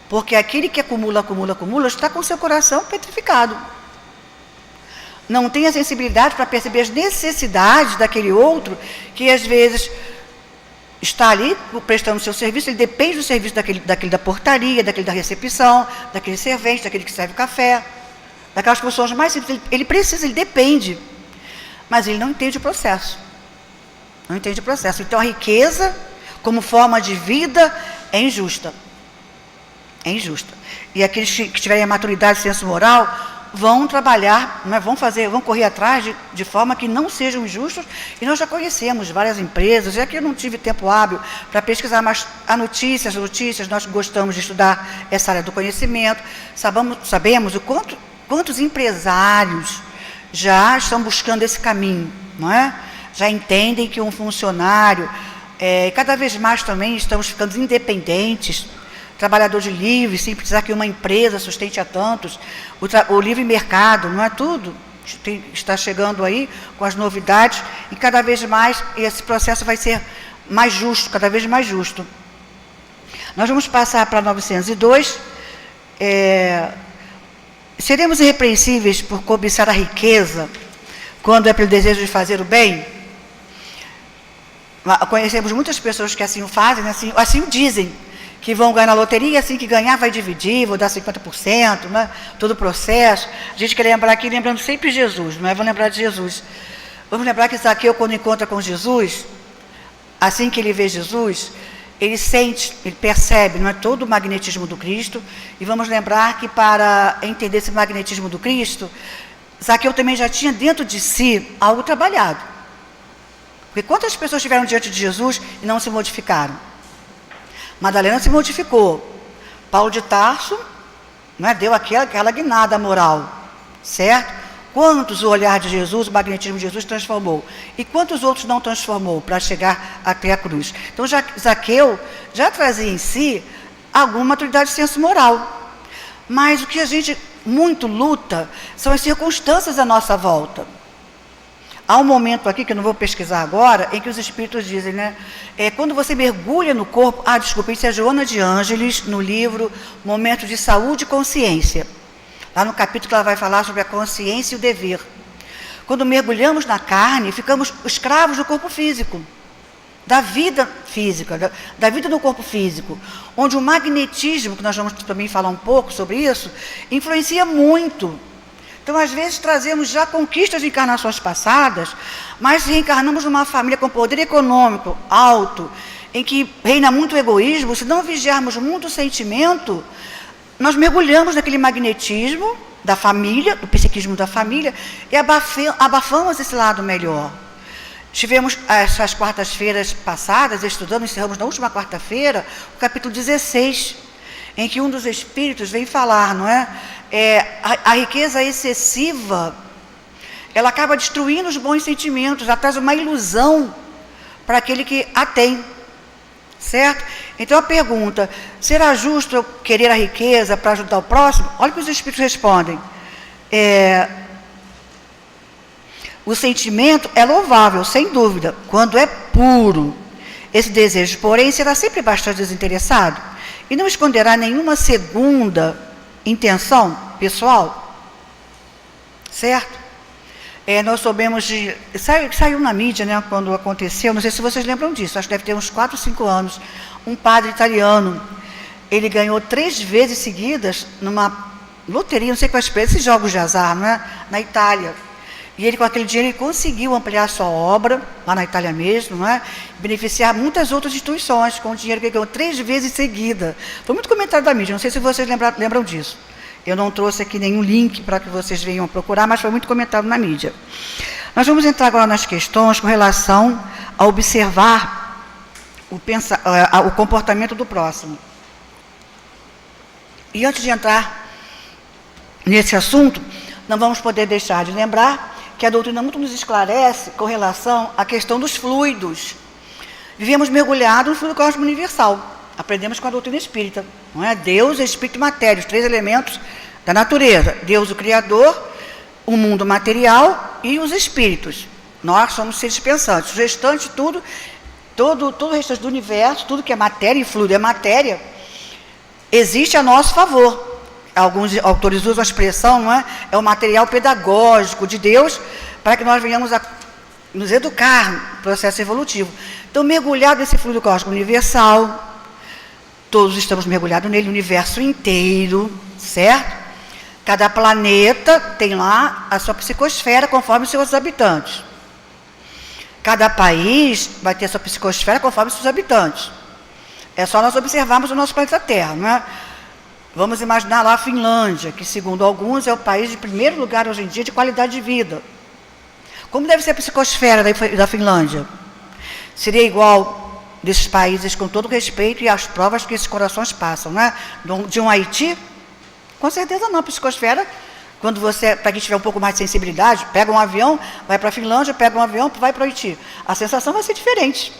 porque aquele que acumula, está com seu coração petrificado. Não tem a sensibilidade para perceber as necessidades daquele outro que, às vezes, está ali prestando seu serviço, ele depende do serviço daquele da portaria, daquele da recepção, daquele servente, daquele que serve café, daquelas funções mais simples. Ele depende, mas ele não entende o processo. Então, a riqueza, como forma de vida, é injusta. E aqueles que tiverem a maturidade e senso moral vão trabalhar, né, vão correr atrás de forma que não sejam injustos, e nós já conhecemos várias empresas, já que eu não tive tempo hábil para pesquisar, mas as notícias, nós gostamos de estudar essa área do conhecimento, sabemos quantos empresários já estão buscando esse caminho, não é? Já entendem que um funcionário, cada vez mais também estamos ficando independentes, trabalhador de livre, sem precisar que uma empresa sustente a tantos, o livre mercado, não é tudo? Está chegando aí com as novidades, e cada vez mais esse processo vai ser mais justo, cada vez mais justo. Nós vamos passar para 902. Seremos irrepreensíveis por cobiçar a riqueza, quando é pelo desejo de fazer o bem? Conhecemos muitas pessoas que assim o fazem, assim o dizem, que vão ganhar na loteria, assim que ganhar vai dividir, vou dar 50%, né? Todo o processo. A gente quer lembrar aqui, lembrando sempre Jesus, não é? Vamos lembrar de Jesus. Vamos lembrar que Zaqueu, quando encontra com Jesus, assim que ele vê Jesus, ele sente, ele percebe, não é, todo o magnetismo do Cristo, e vamos lembrar que para entender esse magnetismo do Cristo, Zaqueu também já tinha dentro de si algo trabalhado. Porque quantas pessoas estiveram diante de Jesus e não se modificaram? Madalena se modificou. Paulo de Tarso, né, deu aquela guinada moral, certo? Quantos o olhar de Jesus, o magnetismo de Jesus transformou? E quantos outros não transformou para chegar até a cruz? Então, Zaqueu já trazia em si alguma maturidade de senso moral. Mas o que a gente muito luta são as circunstâncias à nossa volta. Há um momento aqui, que eu não vou pesquisar agora, em que os espíritos dizem, né? Quando você mergulha no corpo... desculpa, isso é Joana de Ângeles, no livro Momento de Saúde e Consciência. Lá no capítulo que ela vai falar sobre a consciência e o dever. Quando mergulhamos na carne, ficamos escravos do corpo físico, da vida física, da vida do corpo físico, onde o magnetismo, que nós vamos também falar um pouco sobre isso, influencia muito. Então, às vezes, trazemos já conquistas de encarnações passadas, mas reencarnamos numa família com poder econômico alto, em que reina muito egoísmo. Se não vigiarmos muito o sentimento, nós mergulhamos naquele magnetismo da família, do psiquismo da família, e abafamos esse lado melhor. Tivemos essas quartas-feiras passadas, estudando, encerramos na última quarta-feira, o capítulo 16, em que um dos espíritos vem falar, não é? A riqueza excessiva, ela acaba destruindo os bons sentimentos, ela traz uma ilusão para aquele que a tem, certo? Então a pergunta, será justo eu querer a riqueza para ajudar o próximo? Olha o que os espíritos respondem. O sentimento é louvável, sem dúvida, quando é puro. Esse desejo, porém, será sempre bastante desinteressado e não esconderá nenhuma segunda intenção pessoal, certo? Nós soubemos de... Saiu na mídia, né, quando aconteceu, não sei se vocês lembram disso, acho que deve ter uns 4 ou 5 anos, um padre italiano, ele ganhou 3 vezes seguidas numa loteria, não sei quais preços, esses jogos de azar, né, na Itália. E ele, com aquele dinheiro, ele conseguiu ampliar sua obra, lá na Itália mesmo, não é? Beneficiar muitas outras instituições, com o dinheiro que ele ganhou 3 vezes em seguida. Foi muito comentado da mídia, não sei se vocês lembram disso. Eu não trouxe aqui nenhum link para que vocês venham procurar, mas foi muito comentado na mídia. Nós vamos entrar agora nas questões com relação a observar o comportamento do próximo. E antes de entrar nesse assunto, não vamos poder deixar de lembrar que a doutrina muito nos esclarece com relação à questão dos fluidos. Vivemos mergulhados no fluido cósmico universal. Aprendemos com a doutrina espírita, não é? Deus, Espírito e Matéria, os 3 elementos da natureza. Deus, o Criador, o mundo material e os espíritos. Nós somos seres pensantes. O restante, todo o restante do universo, tudo que é matéria e fluido é matéria, existe a nosso favor. Alguns autores usam a expressão, não é? É o material pedagógico de Deus para que nós venhamos a nos educar no processo evolutivo. Então, mergulhado nesse fluido cósmico universal, todos estamos mergulhados nele, o universo inteiro, certo? Cada planeta tem lá a sua psicosfera conforme os seus habitantes. Cada país vai ter a sua psicosfera conforme os seus habitantes. É só nós observarmos o nosso planeta Terra, não é? Vamos imaginar lá a Finlândia, que segundo alguns é o país de primeiro lugar hoje em dia de qualidade de vida. Como deve ser a psicosfera da Finlândia? Seria igual desses países, com todo respeito e as provas que esses corações passam, né? De um Haiti? Com certeza não, a psicosfera, quando você, para quem tiver um pouco mais de sensibilidade, pega um avião, vai para a Finlândia, pega um avião, vai para o Haiti. A sensação vai ser diferente.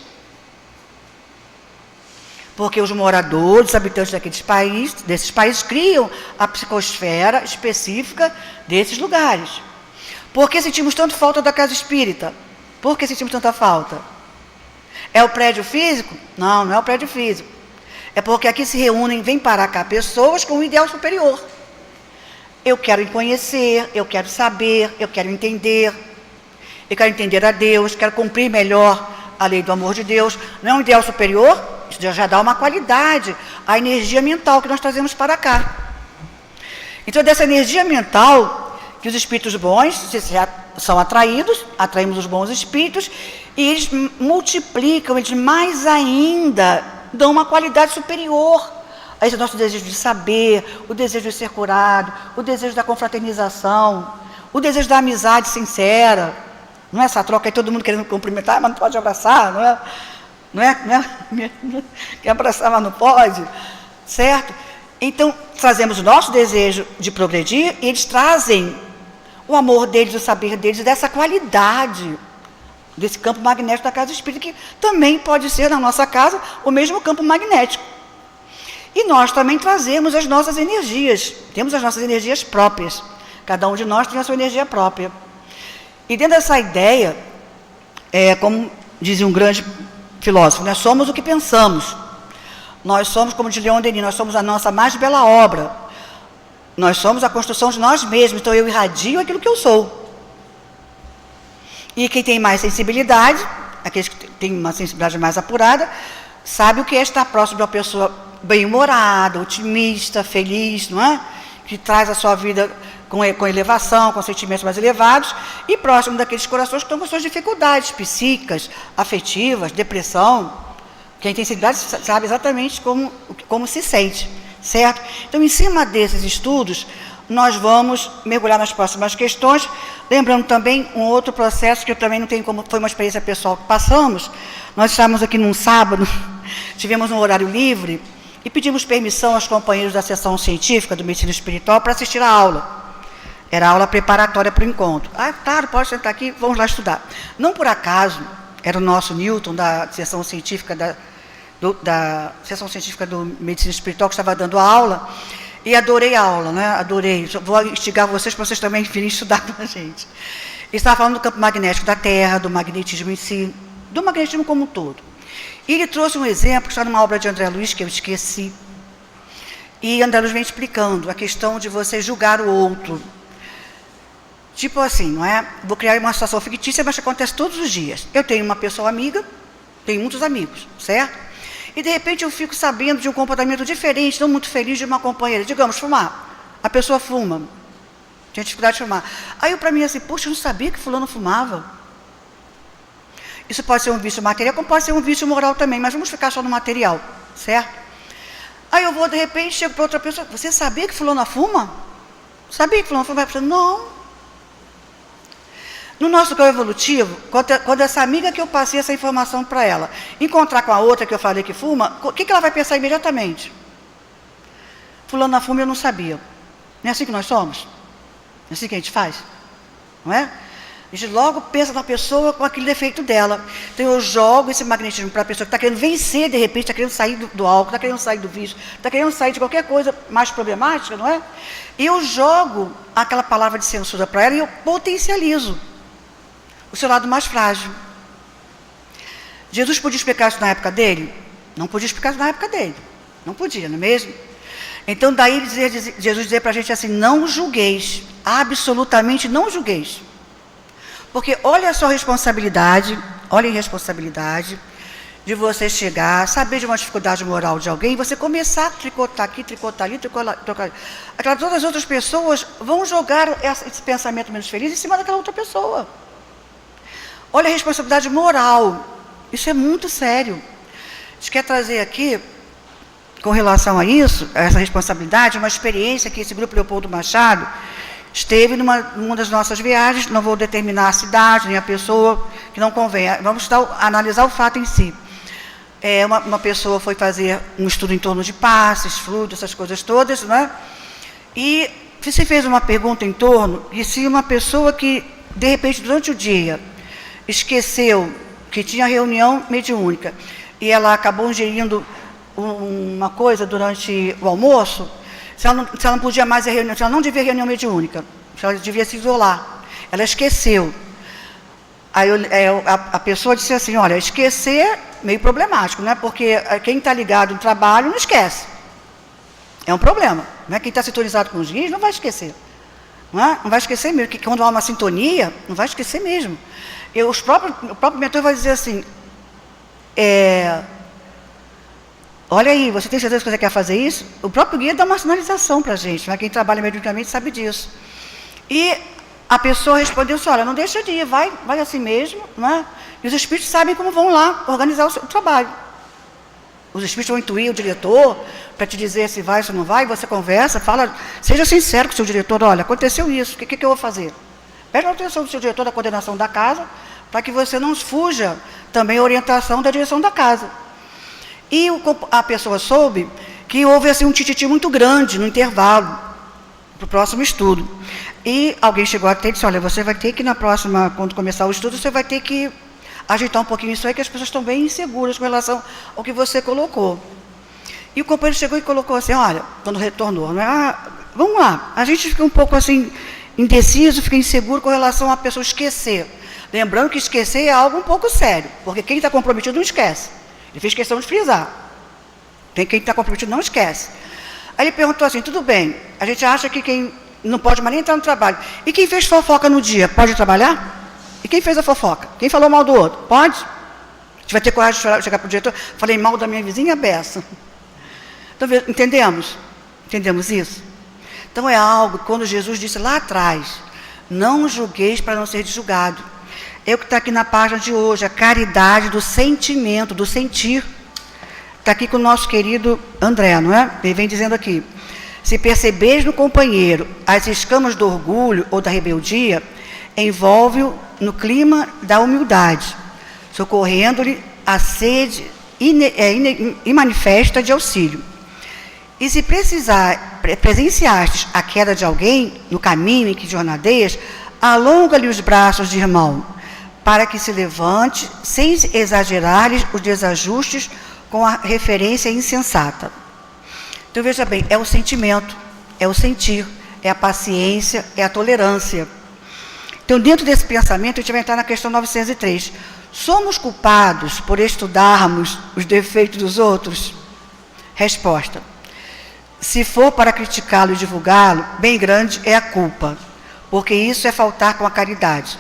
Porque os moradores, os habitantes desses países, criam a psicosfera específica desses lugares. Por que sentimos tanto falta da casa espírita? Por que sentimos tanta falta? É o prédio físico? Não, não é o prédio físico. É porque aqui se reúnem, vêm para cá pessoas com um ideal superior. Eu quero conhecer, eu quero saber, eu quero entender a Deus, quero cumprir melhor a lei do amor de Deus. Não é um ideal superior? Isso já dá uma qualidade à energia mental que nós trazemos para cá. Então, dessa energia mental que os espíritos bons são atraímos os bons espíritos, e eles multiplicam, eles mais ainda dão uma qualidade superior a esse nosso desejo de saber, o desejo de ser curado, o desejo da confraternização, o desejo da amizade sincera. Não é essa troca aí, todo mundo querendo cumprimentar, mas não pode abraçar, não é? Não é? Quer abraçar, mas não pode, certo? Então, trazemos o nosso desejo de progredir, e eles trazem o amor deles, o saber deles, dessa qualidade, desse campo magnético da casa espírita, que também pode ser, na nossa casa, o mesmo campo magnético. E nós também trazemos as nossas energias, temos as nossas energias próprias, cada um de nós tem a sua energia própria. E dentro dessa ideia, como dizia um grande filósofo, nós somos o que pensamos. Nós somos, como diz Leon Denis, nós somos a nossa mais bela obra. Nós somos a construção de nós mesmos. Então eu irradio aquilo que eu sou. E quem tem mais sensibilidade, aqueles que têm uma sensibilidade mais apurada, sabe o que é estar próximo de uma pessoa bem-humorada, otimista, feliz, não é? Que traz a sua vida com elevação, com sentimentos mais elevados, e próximo daqueles corações que estão com suas dificuldades psíquicas, afetivas, depressão. Quem tem sensibilidade sabe exatamente como se sente, certo? Então, em cima desses estudos, nós vamos mergulhar nas próximas questões, lembrando também um outro processo que eu também não tenho como, foi uma experiência pessoal que passamos. Nós estávamos aqui num sábado, tivemos um horário livre, e pedimos permissão aos companheiros da sessão científica do Medicina Espiritual para assistir a aula. Era a aula preparatória para o encontro. Claro, pode sentar aqui, vamos lá estudar. Não por acaso, era o nosso Newton, da sessão científica da sessão científica do Medicina Espiritual, que estava dando a aula, e adorei a aula, né? Adorei. Vou instigar vocês para vocês também virem estudar com a gente. Ele estava falando do campo magnético da Terra, do magnetismo em si, do magnetismo como um todo. E ele trouxe um exemplo que está numa obra de André Luiz, que eu esqueci. E André Luiz vem explicando a questão de você julgar o outro. Tipo assim, não é? Vou criar uma situação fictícia, mas que acontece todos os dias. Eu tenho uma pessoa amiga, tenho muitos amigos, certo? E de repente eu fico sabendo de um comportamento diferente, não muito feliz, de uma companheira. Digamos, fumar. A pessoa fuma. Tinha dificuldade de fumar. Aí eu, para mim, assim, poxa, eu não sabia que fulano fumava. Isso pode ser um vício material, como pode ser um vício moral também, mas vamos ficar só no material, certo? Aí eu vou, de repente, chego para outra pessoa, você sabia que fulano fuma? Sabia que fulano fuma? Eu falo, não. No nosso grau evolutivo, quando essa amiga que eu passei essa informação para ela, encontrar com a outra que eu falei que fuma, o que ela vai pensar imediatamente? Fulano fuma, eu não sabia. Não é assim que nós somos? Não é assim que a gente faz? Não é? A gente logo pensa na pessoa com aquele defeito dela. Então eu jogo esse magnetismo para a pessoa que está querendo vencer, de repente, está querendo sair do álcool, está querendo sair do vício, está querendo sair de qualquer coisa mais problemática, não é? E eu jogo aquela palavra de censura para ela e eu potencializo o seu lado mais frágil. Jesus podia explicar isso na época dele? Não podia explicar isso na época dele. Não podia, não é mesmo? Então daí Jesus dizia para a gente assim, não julgueis, absolutamente não julgueis. Porque olha a sua responsabilidade, olha a irresponsabilidade de você chegar, saber de uma dificuldade moral de alguém, e você começar a tricotar aqui, tricotar ali, tricotar ali. Todas as outras pessoas vão jogar esse pensamento menos feliz em cima daquela outra pessoa. Olha a responsabilidade moral. Isso é muito sério. A gente quer trazer aqui com relação a isso, a essa responsabilidade, uma experiência que esse grupo Leopoldo Machado esteve numa das nossas viagens, não vou determinar a cidade, nem a pessoa, que não convém, vamos analisar o fato em si. Uma pessoa foi fazer um estudo em torno de passes, fluidos, essas coisas todas, né? E se fez uma pergunta em torno de se uma pessoa que, de repente, durante o dia, esqueceu que tinha reunião mediúnica e ela acabou ingerindo uma coisa durante o almoço, se ela não podia mais ir à reunião, se ela não devia reunião mediúnica, se ela devia se isolar, ela esqueceu. Aí a pessoa disse assim, olha, esquecer meio problemático, né? Porque quem está ligado no trabalho não esquece. É um problema, né? Quem está sintonizado com os guias não vai esquecer. Não vai esquecer mesmo, que quando há uma sintonia, não vai esquecer mesmo. O próprio mentor vai dizer assim, olha aí, você tem certeza que você quer fazer isso? O próprio guia dá uma sinalização para a gente, né? Quem trabalha mediunicamente sabe disso. E a pessoa respondeu assim, olha, não deixa de ir, vai assim mesmo, né? E os espíritos sabem como vão lá organizar o seu trabalho. Os espíritos vão intuir o diretor para te dizer se vai, se não vai, você conversa, fala, seja sincero com o seu diretor, olha, aconteceu isso, o que eu vou fazer? Preste atenção do seu diretor da coordenação da casa, para que você não fuja também a orientação da direção da casa. E a pessoa soube que houve assim, um tititi muito grande no intervalo, para o próximo estudo. E alguém chegou até e disse, olha, você vai ter que na próxima, quando começar o estudo, você vai ter que ajeitar um pouquinho isso aí, que as pessoas estão bem inseguras com relação ao que você colocou. E o companheiro chegou e colocou assim, olha, quando retornou, né? Vamos lá, a gente fica um pouco assim, indeciso, fica inseguro com relação a pessoa esquecer. Lembrando que esquecer é algo um pouco sério, porque quem está comprometido não esquece. Ele fez questão de frisar. Quem está comprometido não esquece. Aí ele perguntou assim, tudo bem, a gente acha que quem não pode mais nem entrar no trabalho. E quem fez fofoca no dia, pode trabalhar? E quem fez a fofoca? Quem falou mal do outro? Pode? A gente vai ter coragem de chegar para o diretor, falei mal da minha vizinha beça. Então, entendemos? Entendemos isso? Então é algo, quando Jesus disse lá atrás, não julgueis para não ser julgado. É o que está aqui na página de hoje, a caridade do sentimento, do sentir. Está aqui com o nosso querido André, não é? Ele vem dizendo aqui, se percebeis no companheiro as escamas do orgulho ou da rebeldia, envolve-o no clima da humildade, socorrendo-lhe a sede imanifesta de auxílio. E se presenciastes a queda de alguém no caminho em que jornadeias, alonga-lhe os braços de irmão, para que se levante, sem exagerar-lhes os desajustes com a referência insensata. Então, veja bem, é o sentimento, é o sentir, é a paciência, é a tolerância. Então, dentro desse pensamento, a gente vai entrar na questão 903. Somos culpados por estudarmos os defeitos dos outros? Resposta. Se for para criticá-lo e divulgá-lo, bem grande é a culpa, porque isso é faltar com a caridade.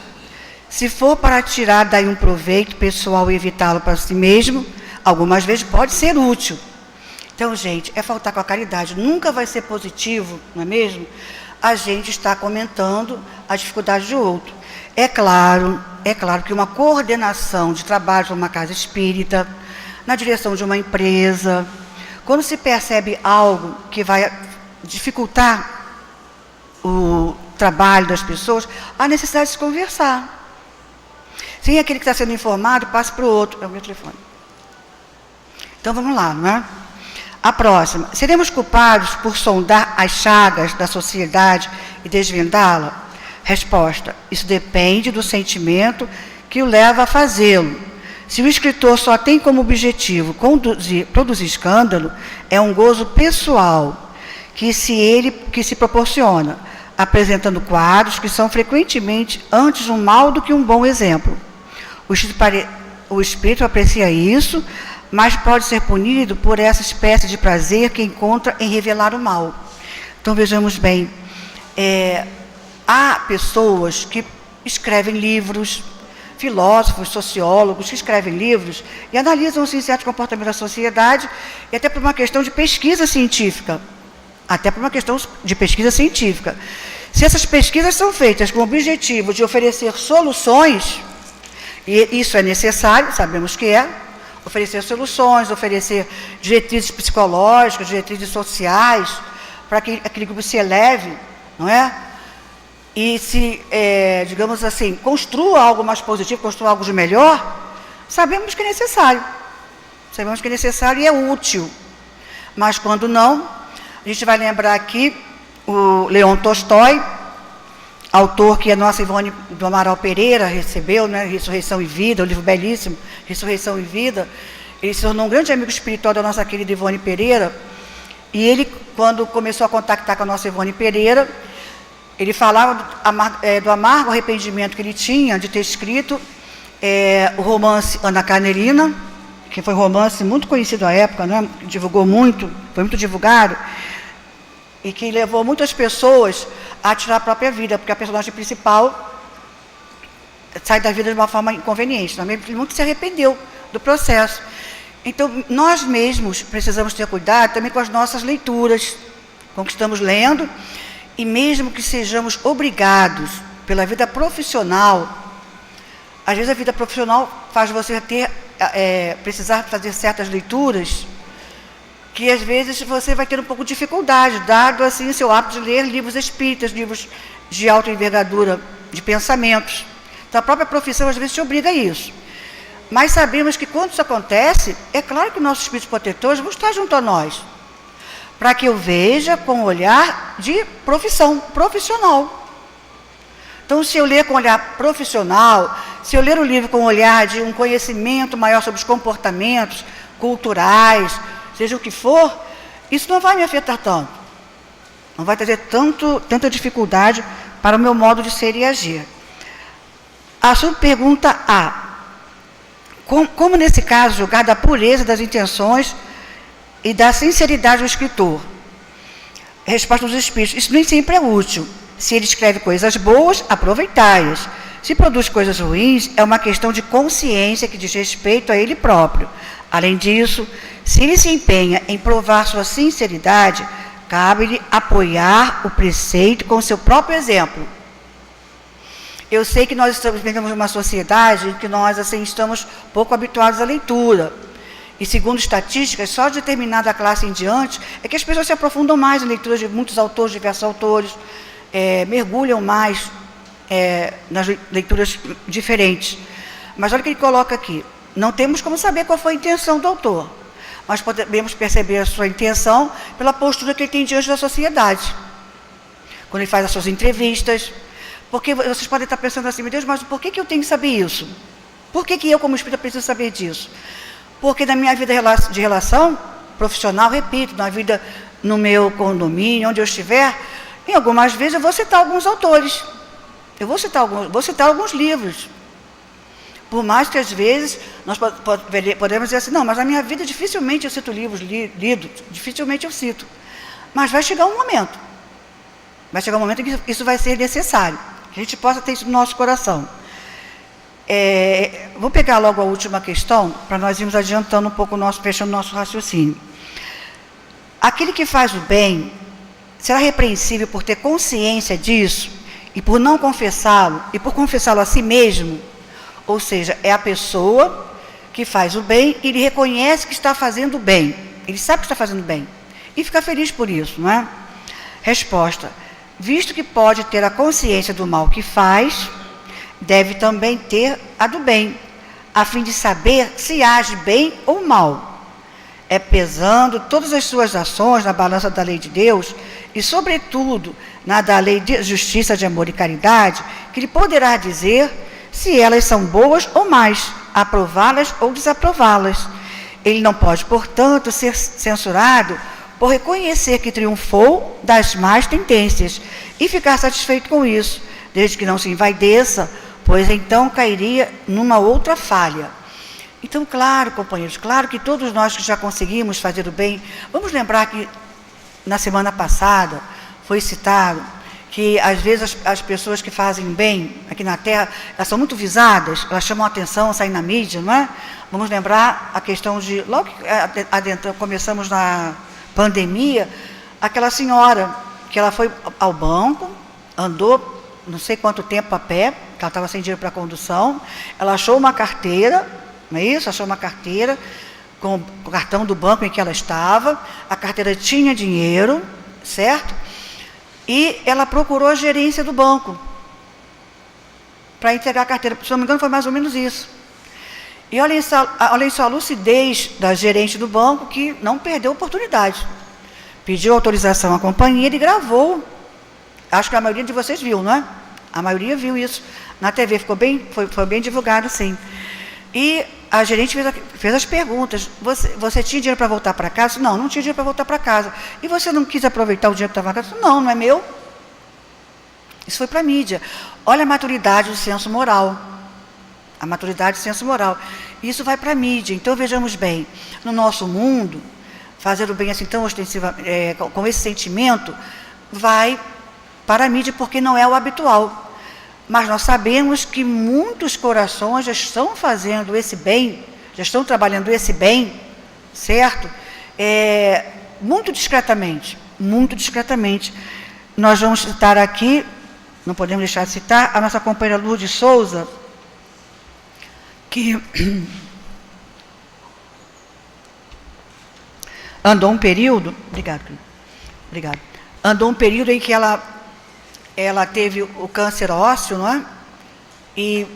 Se for para tirar daí um proveito pessoal e evitá-lo para si mesmo, algumas vezes pode ser útil. Então, gente, é faltar com a caridade. Nunca vai ser positivo, não é mesmo? A gente está comentando a dificuldade de outro. É claro que uma coordenação de trabalho para uma casa espírita, na direção de uma empresa, quando se percebe algo que vai dificultar o trabalho das pessoas, há necessidade de se conversar. Sem aquele que está sendo informado, passe para o outro. É o meu telefone. Então, vamos lá, não é? A próxima. Seremos culpados por sondar as chagas da sociedade e desvendá-la? Resposta. Isso depende do sentimento que o leva a fazê-lo. Se o escritor só tem como objetivo produzir escândalo, é um gozo pessoal que se proporciona, apresentando quadros que são frequentemente antes um mal do que um bom exemplo. O espírito aprecia isso, mas pode ser punido por essa espécie de prazer que encontra em revelar o mal. Então, vejamos bem, há pessoas que escrevem livros, filósofos, sociólogos, que escrevem livros e analisam assim, certo comportamento da sociedade, e até por uma questão de pesquisa científica. Se essas pesquisas são feitas com o objetivo de oferecer soluções, e isso é necessário, sabemos que é, oferecer soluções, oferecer diretrizes psicológicas, diretrizes sociais, para que aquele grupo se eleve, não é? E se, digamos assim, construa algo mais positivo, construa algo de melhor, sabemos que é necessário. Sabemos que é necessário e é útil. Mas quando não, a gente vai lembrar aqui o Leon Tolstói, autor que a nossa Ivone do Amaral Pereira recebeu, né, Ressurreição e Vida, um livro belíssimo, Ressurreição e Vida. Ele se tornou um grande amigo espiritual da nossa querida Ivone Pereira. E ele, quando começou a contactar com a nossa Ivone Pereira, ele falava do amargo arrependimento que ele tinha de ter escrito o romance Ana Carnerina, que foi um romance muito conhecido à época, né? Divulgou muito, foi muito divulgado, e que levou muitas pessoas a tirar a própria vida, porque a personagem principal sai da vida de uma forma inconveniente. Ele muito se arrependeu do processo. Então, nós mesmos precisamos ter cuidado também com as nossas leituras, com o que estamos lendo, e mesmo que sejamos obrigados pela vida profissional, às vezes a vida profissional faz você precisar fazer certas leituras que às vezes você vai ter um pouco de dificuldade, dado assim o seu hábito de ler livros espíritas, livros de alta envergadura de pensamentos. Então a própria profissão às vezes te obriga a isso. Mas sabemos que quando isso acontece, é claro que nossos espíritos protetores vão estar junto a nós, para que eu veja com um olhar de profissional. Então, se eu ler com um olhar profissional, se eu ler o livro com um olhar de um conhecimento maior sobre os comportamentos culturais, seja o que for, isso não vai me afetar tanto. Não vai trazer tanta dificuldade para o meu modo de ser e agir. A sua pergunta A. Como nesse caso, julgar da pureza das intenções e da sinceridade do escritor? Resposta dos espíritos. Isso nem sempre é útil. Se ele escreve coisas boas, aproveitai-as. Se produz coisas ruins, é uma questão de consciência que diz respeito a ele próprio. Além disso, se ele se empenha em provar sua sinceridade, cabe-lhe apoiar o preceito com o seu próprio exemplo. Eu sei que nós vivemos numa sociedade em que nós assim, estamos pouco habituados à leitura. E segundo estatísticas, só de determinada classe em diante, é que as pessoas se aprofundam mais em leituras de muitos autores, diversos autores, mergulham mais nas leituras diferentes. Mas olha o que ele coloca aqui. Não temos como saber qual foi a intenção do autor, mas podemos perceber a sua intenção pela postura que ele tem diante da sociedade. Quando ele faz as suas entrevistas, porque vocês podem estar pensando assim, meu Deus, mas por que eu tenho que saber isso? Por que eu, como espírita, preciso saber disso? Porque na minha vida de relação profissional, repito, na vida no meu condomínio, onde eu estiver, em algumas vezes eu vou citar alguns autores, vou citar alguns livros. Por mais que às vezes nós podemos dizer assim, não, mas na minha vida dificilmente eu cito livros lidos, dificilmente eu cito. Mas vai chegar um momento em que isso vai ser necessário, que a gente possa ter isso no nosso coração. Vou pegar logo a última questão, para nós irmos adiantando um pouco, fechando o nosso raciocínio. Aquele que faz o bem será repreensível por ter consciência disso e por não confessá-lo, e por confessá-lo a si mesmo. Ou seja, é a pessoa que faz o bem e ele reconhece que está fazendo o bem. Ele sabe que está fazendo bem e fica feliz por isso, não é? Resposta. Visto que pode ter a consciência do mal que faz, deve também ter a do bem, a fim de saber se age bem ou mal. É pesando todas as suas ações na balança da lei de Deus e, sobretudo, na da lei de justiça, de amor e caridade, que ele poderá dizer se elas são boas ou más, aprová-las ou desaprová-las. Ele não pode, portanto, ser censurado por reconhecer que triunfou das más tendências e ficar satisfeito com isso, desde que não se envaideça, pois então cairia numa outra falha. Então, claro, companheiros, claro que todos nós que já conseguimos fazer o bem, vamos lembrar que na semana passada foi citado que às vezes as pessoas que fazem bem aqui na Terra, elas são muito visadas, elas chamam a atenção, saem na mídia, não é? Vamos lembrar a questão de, logo que começamos na pandemia, aquela senhora que ela foi ao banco, andou não sei quanto tempo a pé, que ela estava sem dinheiro para condução, ela achou uma carteira não é isso? Achou uma carteira com o cartão do banco em que ela estava, a carteira tinha dinheiro, certo? E ela procurou a gerência do banco para entregar a carteira. Se não me engano, foi mais ou menos isso. E olhem só a lucidez da gerente do banco, que não perdeu a oportunidade. Pediu autorização à companhia e gravou. Acho que a maioria de vocês viu, não é? A maioria viu isso na TV, foi bem divulgado, sim. E a gerente fez as perguntas. Você tinha dinheiro para voltar para casa? Não, não tinha dinheiro para voltar para casa. E você não quis aproveitar o dinheiro que estava na casa? Não, não é meu. Isso foi para a mídia. Olha a maturidade do senso moral. A maturidade do senso moral. Isso vai para a mídia. Então, vejamos bem, no nosso mundo, fazer o bem assim tão ostensiva, com esse sentimento, vai para a mídia porque não é o habitual. Mas nós sabemos que muitos corações já estão fazendo esse bem, já estão trabalhando esse bem, certo? Muito discretamente, muito discretamente. Nós vamos citar aqui, não podemos deixar de citar, a nossa companheira Lourdes Souza, que andou um período, obrigado, andou um período em que ela teve o câncer ósseo, não é? E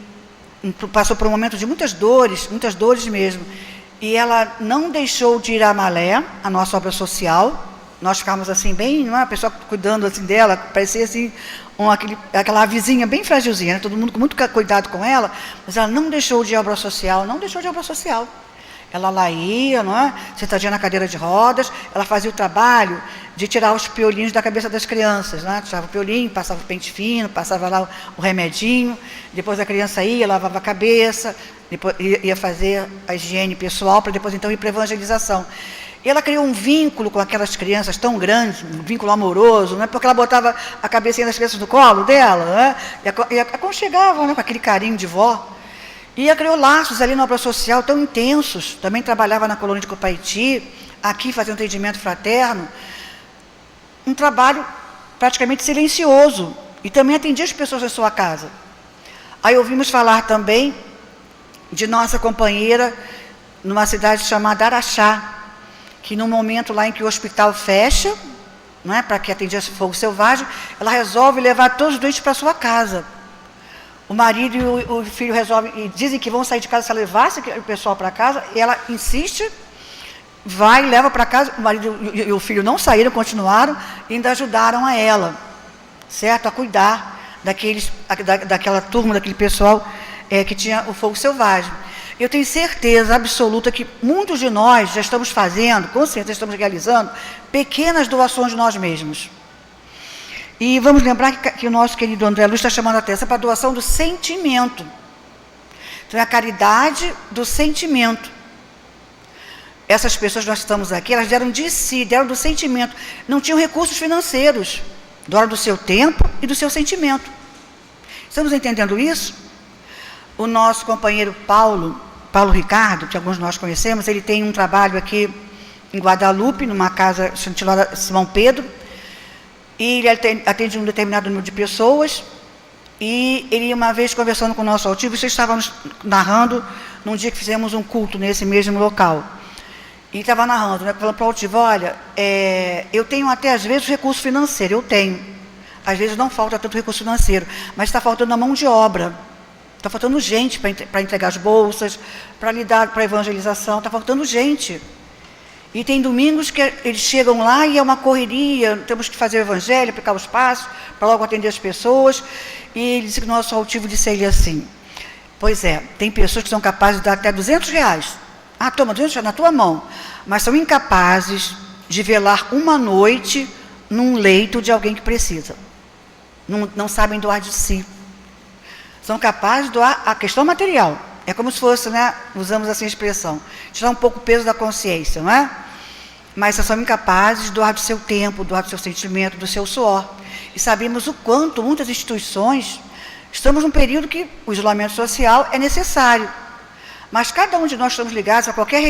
passou por um momento de muitas dores mesmo. E ela não deixou de ir à Malé, a nossa obra social. Nós ficávamos assim, bem, não é? A pessoa cuidando assim dela, parecia assim, aquela vizinha bem fragilzinha, né? Todo mundo com muito cuidado com ela, mas ela não deixou de ir à obra social, Ela lá ia, não é? Sentadinha na cadeira de rodas, ela fazia o trabalho de tirar os piolinhos da cabeça das crianças, né? Tirava o piolinho, passava o pente fino, passava lá o remedinho, depois a criança ia, lavava a cabeça, depois ia fazer a higiene pessoal, para depois então ir para a evangelização. E ela criou um vínculo com aquelas crianças tão grande, um vínculo amoroso, né? Porque ela botava a cabecinha das crianças no colo dela, né? E aconchegava, né? Com aquele carinho de vó. E ela criou laços ali na obra social tão intensos. Também trabalhava na colônia de Copaiti, aqui fazia um atendimento fraterno. Um trabalho praticamente silencioso. E também atendia as pessoas na sua casa. Aí ouvimos falar também de nossa companheira numa cidade chamada Araxá, que no momento lá em que o hospital fecha, não é, para que atendesse fogo selvagem, ela resolve levar todos os doentes para sua casa. O marido e o filho resolvem, e dizem que vão sair de casa se ela levasse o pessoal para casa, e ela insiste, vai, leva para casa, o marido e o filho não saíram, continuaram, e ainda ajudaram a ela, certo? A cuidar daquela turma, daquele pessoal que tinha o fogo selvagem. Eu tenho certeza absoluta que muitos de nós já estamos fazendo, com certeza estamos realizando, pequenas doações de nós mesmos. E vamos lembrar que o nosso querido André Luiz está chamando a atenção para a doação do sentimento. Então, é a caridade do sentimento. Essas pessoas que nós estamos aqui, elas deram de si, deram do sentimento. Não tinham recursos financeiros. Doaram do seu tempo e do seu sentimento. Estamos entendendo isso? O nosso companheiro Paulo Ricardo, que alguns de nós conhecemos, ele tem um trabalho aqui em Guadalupe, numa casa chamada Simão Pedro, e ele atende um determinado número de pessoas, e ele, uma vez conversando com o nosso altivo, vocês estavam nos narrando, num dia que fizemos um culto nesse mesmo local, e estava narrando, né, falando para o altivo, olha, eu tenho até às vezes recurso financeiro, eu tenho, às vezes não falta tanto recurso financeiro, mas está faltando a mão de obra, está faltando gente para entregar as bolsas, para lidar para a evangelização, está faltando gente. E tem domingos que eles chegam lá e é uma correria, temos que fazer o evangelho, aplicar os passos, para logo atender as pessoas. E ele disse que o nosso altivo disse a ele assim, pois é, tem pessoas que são capazes de dar até R$200. Ah, toma, R$200 na tua mão. Mas são incapazes de velar uma noite num leito de alguém que precisa. Não sabem doar de si. São capazes de doar a questão material. É como se fosse, né, usamos assim a expressão, tirar um pouco o peso da consciência, não é? Mas são incapazes de doar do seu tempo, doar do seu sentimento, do seu suor. E sabemos o quanto muitas instituições, estamos num período que o isolamento social é necessário. Mas cada um de nós estamos ligados a qualquer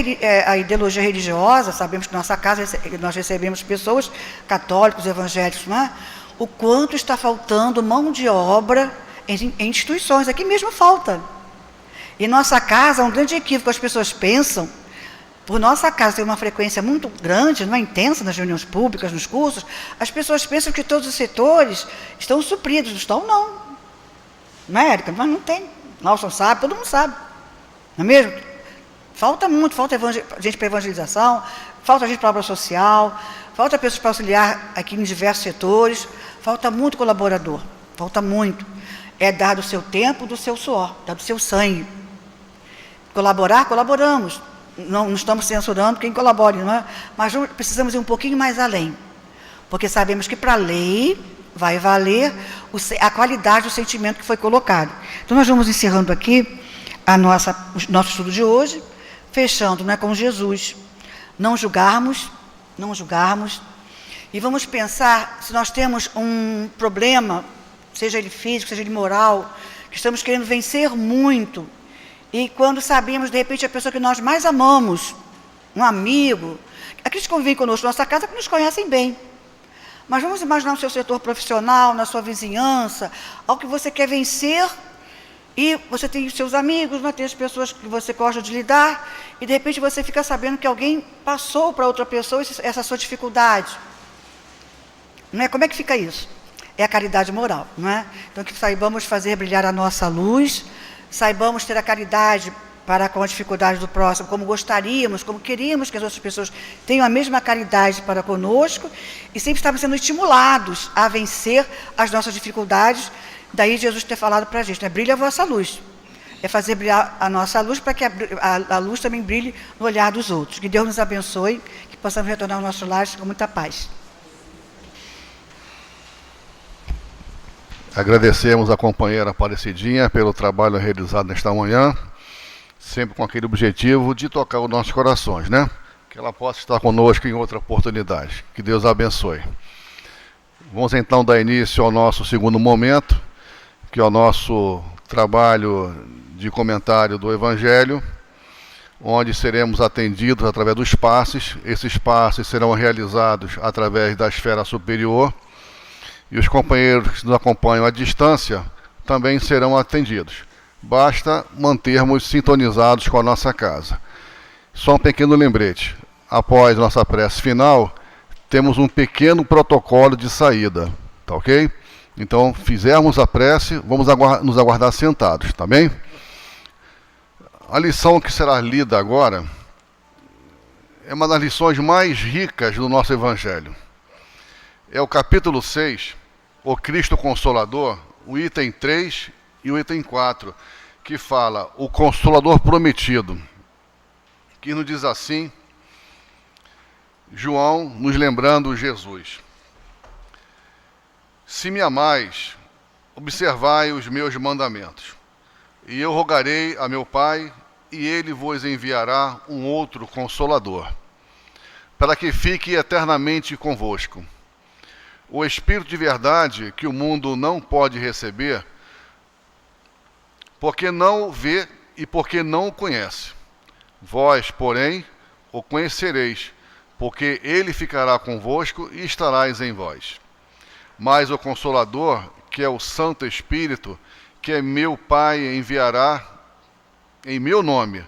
a ideologia religiosa, sabemos que na nossa casa nós recebemos pessoas católicos, evangélicos, não é? O quanto está faltando mão de obra em instituições, aqui mesmo falta. E nossa casa é um grande equívoco. As pessoas pensam, por nossa casa ter uma frequência muito grande, não é intensa nas reuniões públicas, nos cursos, as pessoas pensam que todos os setores estão supridos. Não estão, não. Não é, Érica? Mas não tem. Nelson sabe, todo mundo sabe. Não é mesmo? Falta muito, falta gente para evangelização, falta gente para obra social, falta pessoas para auxiliar aqui em diversos setores, falta muito colaborador, falta muito. É dar do seu tempo, do seu suor, dar do seu sangue. Colaborar, colaboramos. Não estamos censurando quem colabore, não é? Mas precisamos ir um pouquinho mais além. Porque sabemos que para a lei vai valer a qualidade do sentimento que foi colocado. Então nós vamos encerrando aqui o nosso estudo de hoje, fechando, né, com Jesus. Não julgarmos, e vamos pensar se nós temos um problema, seja ele físico, seja ele moral, que estamos querendo vencer muito, e quando sabemos, de repente, a pessoa que nós mais amamos, um amigo, aqueles que convivem conosco na nossa casa, que nos conhecem bem. Mas vamos imaginar no seu setor profissional, na sua vizinhança, algo que você quer vencer, e você tem os seus amigos, tem as pessoas que você gosta de lidar, e de repente você fica sabendo que alguém passou para outra pessoa essa sua dificuldade. Não é? Como é que fica isso? É a caridade moral, não é? Então que saibamos fazer brilhar a nossa luz, saibamos ter a caridade para com a dificuldade do próximo, como gostaríamos, como queríamos que as outras pessoas tenham a mesma caridade para conosco, e sempre estamos sendo estimulados a vencer as nossas dificuldades. Daí Jesus ter falado para a gente, né? Brilha a vossa luz. É fazer brilhar a nossa luz para que a luz também brilhe no olhar dos outros. Que Deus nos abençoe, que possamos retornar ao nosso lar com muita paz. Agradecemos a companheira Aparecidinha pelo trabalho realizado nesta manhã, sempre com aquele objetivo de tocar os nossos corações, né? Que ela possa estar conosco em outra oportunidade. Que Deus a abençoe. Vamos então dar início ao nosso segundo momento, que é o nosso trabalho de comentário do Evangelho, onde seremos atendidos através dos passes. Esses passes serão realizados através da esfera superior, e os companheiros que nos acompanham à distância também serão atendidos. Basta mantermos sintonizados com a nossa casa. Só um pequeno lembrete. Após nossa prece final, temos um pequeno protocolo de saída, tá ok? Então, fizermos a prece, vamos nos aguardar sentados, tá bem? A lição que será lida agora é uma das lições mais ricas do nosso Evangelho. É o capítulo 6, o Cristo Consolador, o item 3 e o item 4, que fala o Consolador Prometido, que nos diz assim, João nos lembrando Jesus. Se me amais, observai os meus mandamentos, e eu rogarei a meu Pai, e ele vos enviará um outro Consolador, para que fique eternamente convosco. O Espírito de verdade que o mundo não pode receber, porque não o vê e porque não o conhece. Vós, porém, o conhecereis, porque ele ficará convosco e estarás em vós. Mas o Consolador, que é o Santo Espírito, que é meu Pai enviará em meu nome,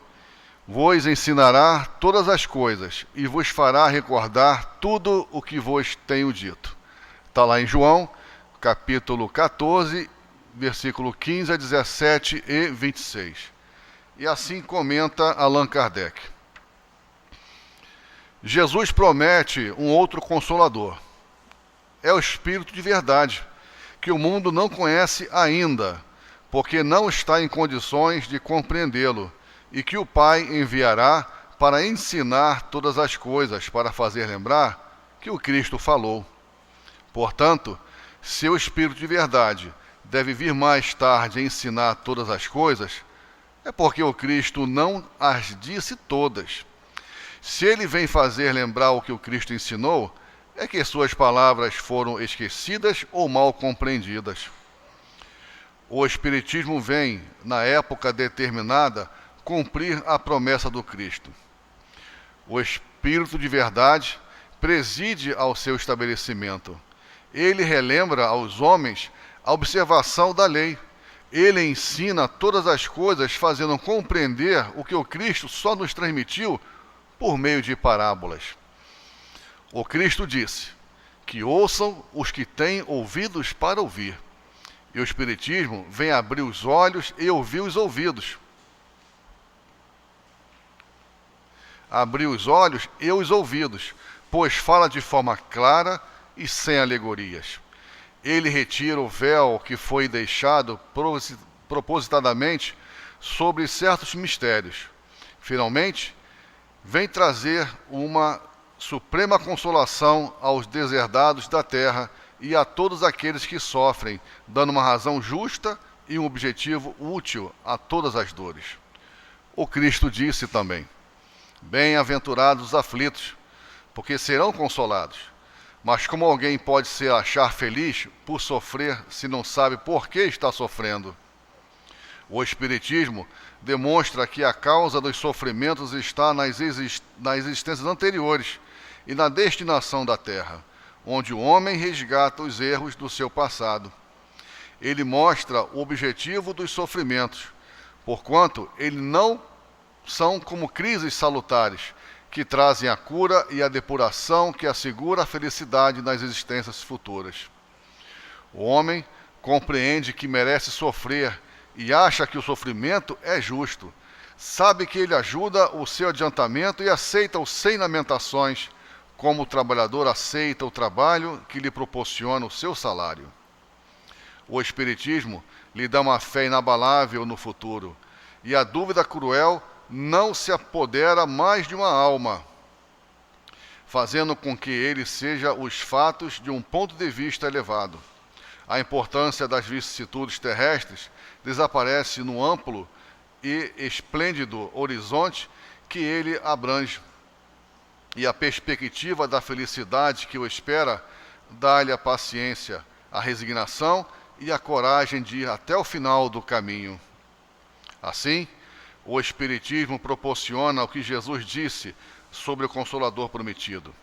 vos ensinará todas as coisas e vos fará recordar tudo o que vos tenho dito. Está lá em João, capítulo 14, versículo 15 a 17 e 26. E assim comenta Allan Kardec. Jesus promete um outro Consolador. É o Espírito de verdade, que o mundo não conhece ainda, porque não está em condições de compreendê-lo, e que o Pai enviará para ensinar todas as coisas, para fazer lembrar que o Cristo falou. Portanto, se o Espírito de verdade deve vir mais tarde a ensinar todas as coisas, é porque o Cristo não as disse todas. Se ele vem fazer lembrar o que o Cristo ensinou, é que suas palavras foram esquecidas ou mal compreendidas. O Espiritismo vem, na época determinada, cumprir a promessa do Cristo. O Espírito de verdade preside ao seu estabelecimento. Ele relembra aos homens a observação da lei. ele ensina todas as coisas, fazendo compreender o que o Cristo só nos transmitiu por meio de parábolas. O Cristo disse que ouçam os que têm ouvidos para ouvir. E o Espiritismo vem abrir os olhos e ouvir os ouvidos. Abrir os olhos e os ouvidos, pois fala de forma clara e sem alegorias. Ele retira o véu que foi deixado propositadamente sobre certos mistérios. Finalmente, vem trazer uma suprema consolação aos deserdados da terra e a todos aqueles que sofrem, dando uma razão justa e um objetivo útil a todas as dores. O Cristo disse também: bem-aventurados os aflitos, porque serão consolados. Mas como alguém pode se achar feliz por sofrer se não sabe por que está sofrendo? O Espiritismo demonstra que a causa dos sofrimentos está nas existências anteriores e na destinação da Terra, onde o homem resgata os erros do seu passado. Ele mostra o objetivo dos sofrimentos, porquanto eles não são como crises salutares, que trazem a cura e a depuração que assegura a felicidade nas existências futuras. O homem compreende que merece sofrer e acha que o sofrimento é justo. Sabe que ele ajuda o seu adiantamento e aceita-o sem lamentações, como o trabalhador aceita o trabalho que lhe proporciona o seu salário. O Espiritismo lhe dá uma fé inabalável no futuro, e a dúvida cruel não se apodera mais de uma alma, fazendo com que ele seja os fatos de um ponto de vista elevado. A importância das vicissitudes terrestres desaparece no amplo e esplêndido horizonte que ele abrange, e a perspectiva da felicidade que o espera dá-lhe a paciência, a resignação e a coragem de ir até o final do caminho. Assim, o Espiritismo proporciona o que Jesus disse sobre o Consolador prometido: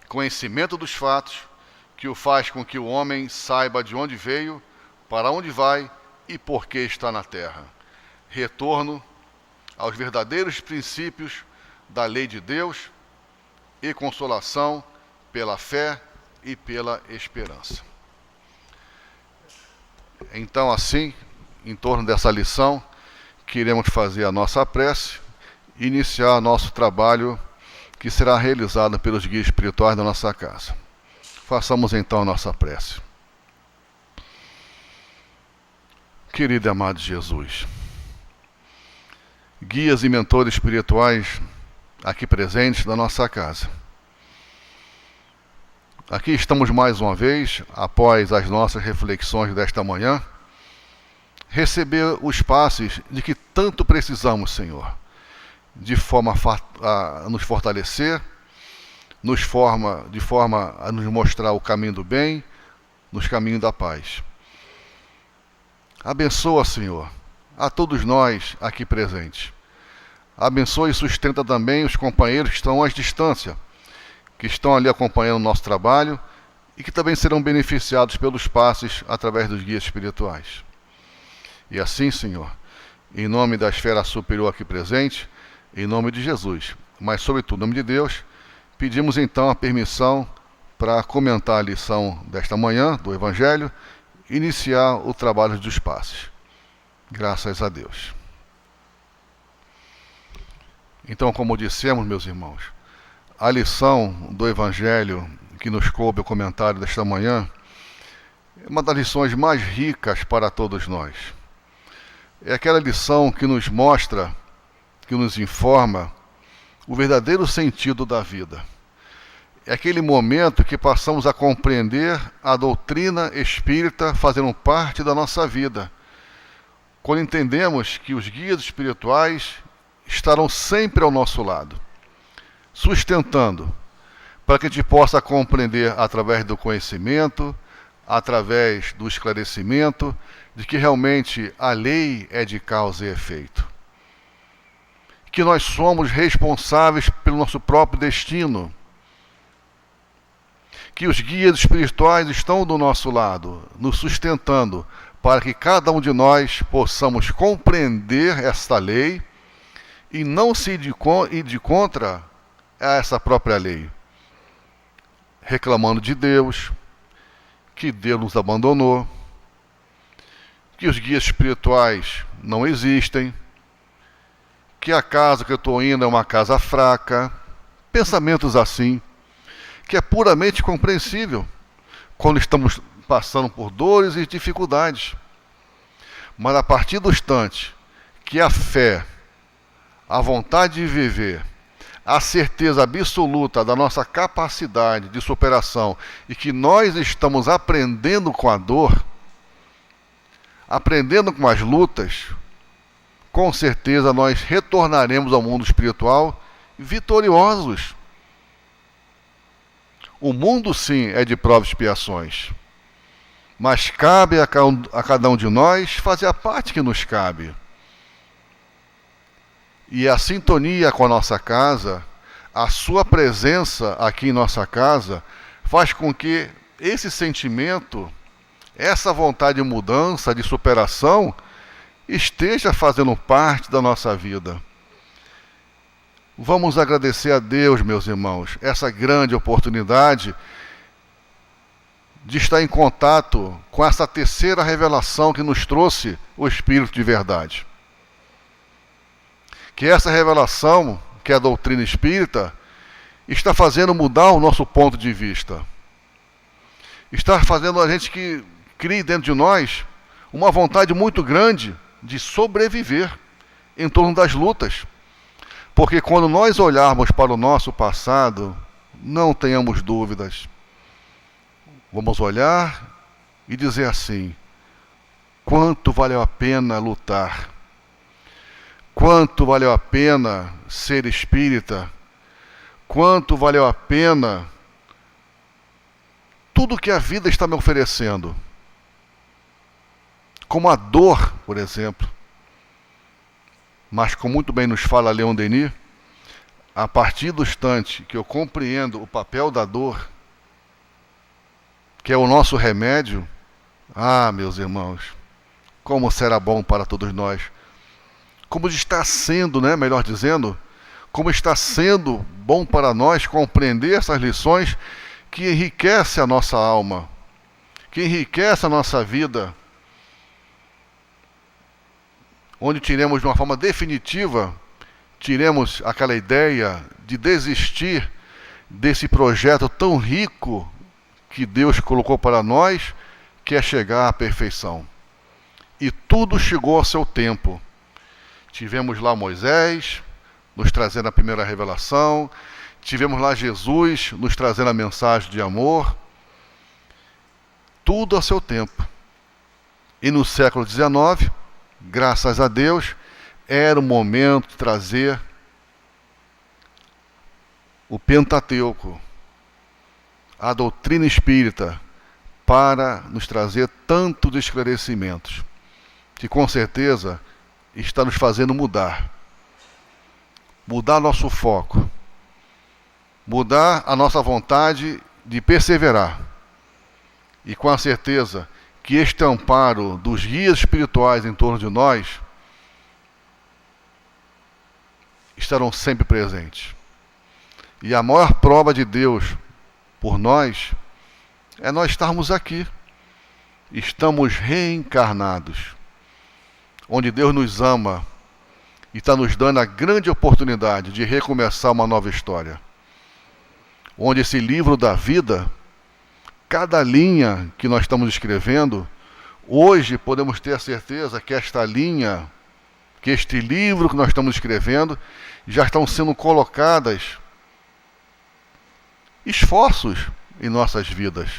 conhecimento dos fatos, que o faz com que o homem saiba de onde veio, para onde vai e por que está na terra. Retorno aos verdadeiros princípios da lei de Deus e consolação pela fé e pela esperança. Então, assim, em torno dessa lição, queremos fazer a nossa prece e iniciar nosso trabalho que será realizado pelos guias espirituais da nossa casa. Façamos então a nossa prece. Querido e amado Jesus, guias e mentores espirituais aqui presentes da nossa casa. Aqui estamos mais uma vez, após as nossas reflexões desta manhã, receber os passes de que tanto precisamos, Senhor, de forma a nos fortalecer, de forma a nos mostrar o caminho do bem, nos caminhos da paz. Abençoa, Senhor, a todos nós aqui presentes. Abençoa e sustenta também os companheiros que estão à distância, que estão ali acompanhando o nosso trabalho e que também serão beneficiados pelos passes através dos guias espirituais. E assim, Senhor, em nome da esfera superior aqui presente, em nome de Jesus, mas sobretudo em nome de Deus, pedimos então a permissão para comentar a lição desta manhã do Evangelho e iniciar o trabalho dos passes. Graças a Deus. Então, como dissemos, meus irmãos, a lição do Evangelho que nos coube o comentário desta manhã é uma das lições mais ricas para todos nós. É aquela lição que nos mostra, que nos informa o verdadeiro sentido da vida. É aquele momento que passamos a compreender a doutrina espírita fazendo parte da nossa vida, quando entendemos que os guias espirituais estarão sempre ao nosso lado, sustentando, para que a gente possa compreender através do conhecimento, através do esclarecimento, de que realmente a lei é de causa e efeito. Que nós somos responsáveis pelo nosso próprio destino. Que os guias espirituais estão do nosso lado, nos sustentando, para que cada um de nós possamos compreender esta lei e não se ir de contra a essa própria lei, reclamando de Deus, que Deus nos abandonou, que os guias espirituais não existem, que a casa que eu estou indo é uma casa fraca, pensamentos assim, que é puramente compreensível quando estamos passando por dores e dificuldades. Mas a partir do instante que a fé, a vontade de viver, a certeza absoluta da nossa capacidade de superação e que nós estamos aprendendo com a dor, aprendendo com as lutas, com certeza nós retornaremos ao mundo espiritual vitoriosos. O mundo, sim, é de provas e expiações, mas cabe a cada um de nós fazer a parte que nos cabe. E a sintonia com a nossa casa, a sua presença aqui em nossa casa, faz com que esse sentimento, essa vontade de mudança, de superação, esteja fazendo parte da nossa vida. Vamos agradecer a Deus, meus irmãos, essa grande oportunidade de estar em contato com essa terceira revelação que nos trouxe o Espírito de verdade. Que essa revelação, que é a doutrina espírita, está fazendo mudar o nosso ponto de vista. Está fazendo a gente que crie dentro de nós uma vontade muito grande de sobreviver em torno das lutas. Porque quando nós olharmos para o nosso passado, não tenhamos dúvidas. Vamos olhar e dizer assim: quanto valeu a pena lutar? Quanto valeu a pena ser espírita? Quanto valeu a pena tudo que a vida está me oferecendo? Como a dor, por exemplo. Mas, como muito bem nos fala Leon Denis, a partir do instante que eu compreendo o papel da dor, que é o nosso remédio, meus irmãos, como será bom para todos nós. Como está sendo, melhor dizendo, como está sendo bom para nós compreender essas lições que enriquecem a nossa alma, que enriquecem a nossa vida, onde tiremos de uma forma definitiva, tiremos aquela ideia de desistir desse projeto tão rico que Deus colocou para nós, que é chegar à perfeição. E tudo chegou ao seu tempo. Tivemos lá Moisés, nos trazendo a primeira revelação. Tivemos lá Jesus, nos trazendo a mensagem de amor. Tudo ao seu tempo. E no século XIX, graças a Deus, era o momento de trazer o Pentateuco, a doutrina espírita, para nos trazer tantos esclarecimentos, que com certeza está nos fazendo mudar nosso foco, mudar a nossa vontade de perseverar, e com a certeza que este amparo dos guias espirituais em torno de nós estarão sempre presentes. E a maior prova de Deus por nós é nós estarmos aqui. Estamos reencarnados, onde Deus nos ama e está nos dando a grande oportunidade de recomeçar uma nova história. Onde esse livro da vida, cada linha que nós estamos escrevendo, hoje podemos ter a certeza que esta linha, que este livro que nós estamos escrevendo, já estão sendo colocadas esforços em nossas vidas.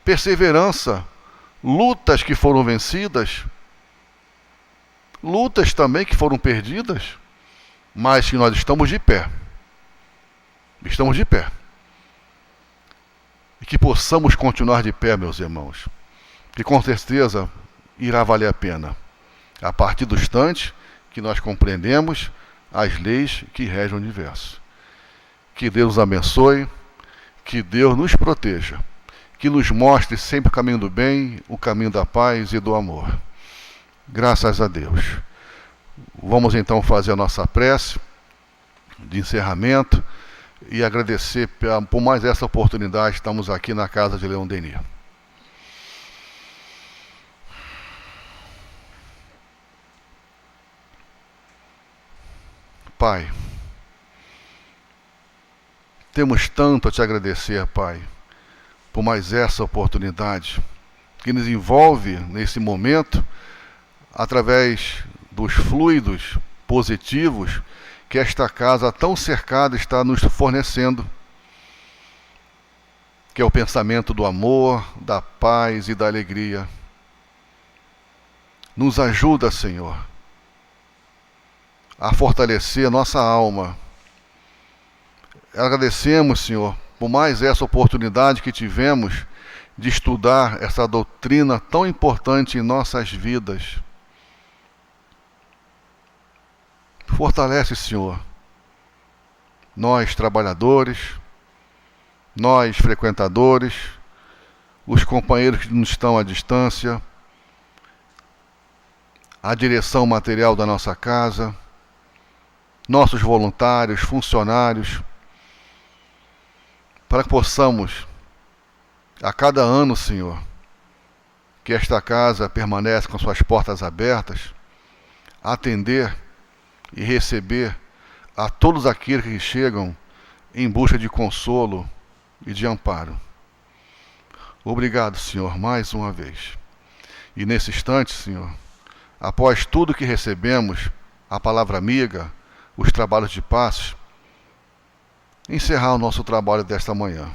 Perseverança, lutas que foram vencidas, lutas também que foram perdidas, mas que nós estamos de pé. Estamos de pé. E que possamos continuar de pé, meus irmãos. Que com certeza irá valer a pena. A partir do instante que nós compreendemos as leis que regem o universo. Que Deus nos abençoe, que Deus nos proteja, que nos mostre sempre o caminho do bem, o caminho da paz e do amor. Graças a Deus. Vamos então fazer a nossa prece de encerramento e agradecer por mais essa oportunidade. Estamos aqui na casa de Leon Denis. Pai, temos tanto a te agradecer, Pai, por mais essa oportunidade que nos envolve nesse momento através dos fluidos positivos que esta casa tão cercada está nos fornecendo, que é o pensamento do amor, da paz e da alegria. Nos ajuda, Senhor, a fortalecer nossa alma. Agradecemos, Senhor, por mais essa oportunidade que tivemos de estudar essa doutrina tão importante em nossas vidas. Fortalece, Senhor, nós trabalhadores, nós frequentadores, os companheiros que nos estão à distância, a direção material da nossa casa, nossos voluntários, funcionários, para que possamos, a cada ano, Senhor, que esta casa permaneça com suas portas abertas, atender e receber a todos aqueles que chegam em busca de consolo e de amparo. Obrigado, Senhor, mais uma vez. E nesse instante, Senhor, após tudo que recebemos, a palavra amiga, os trabalhos de paz, encerrar o nosso trabalho desta manhã,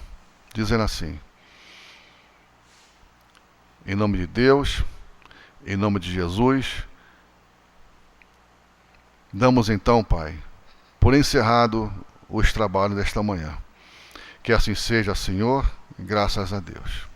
dizendo assim: em nome de Deus, em nome de Jesus, damos então, Pai, por encerrado os trabalhos desta manhã. Que assim seja, Senhor, graças a Deus.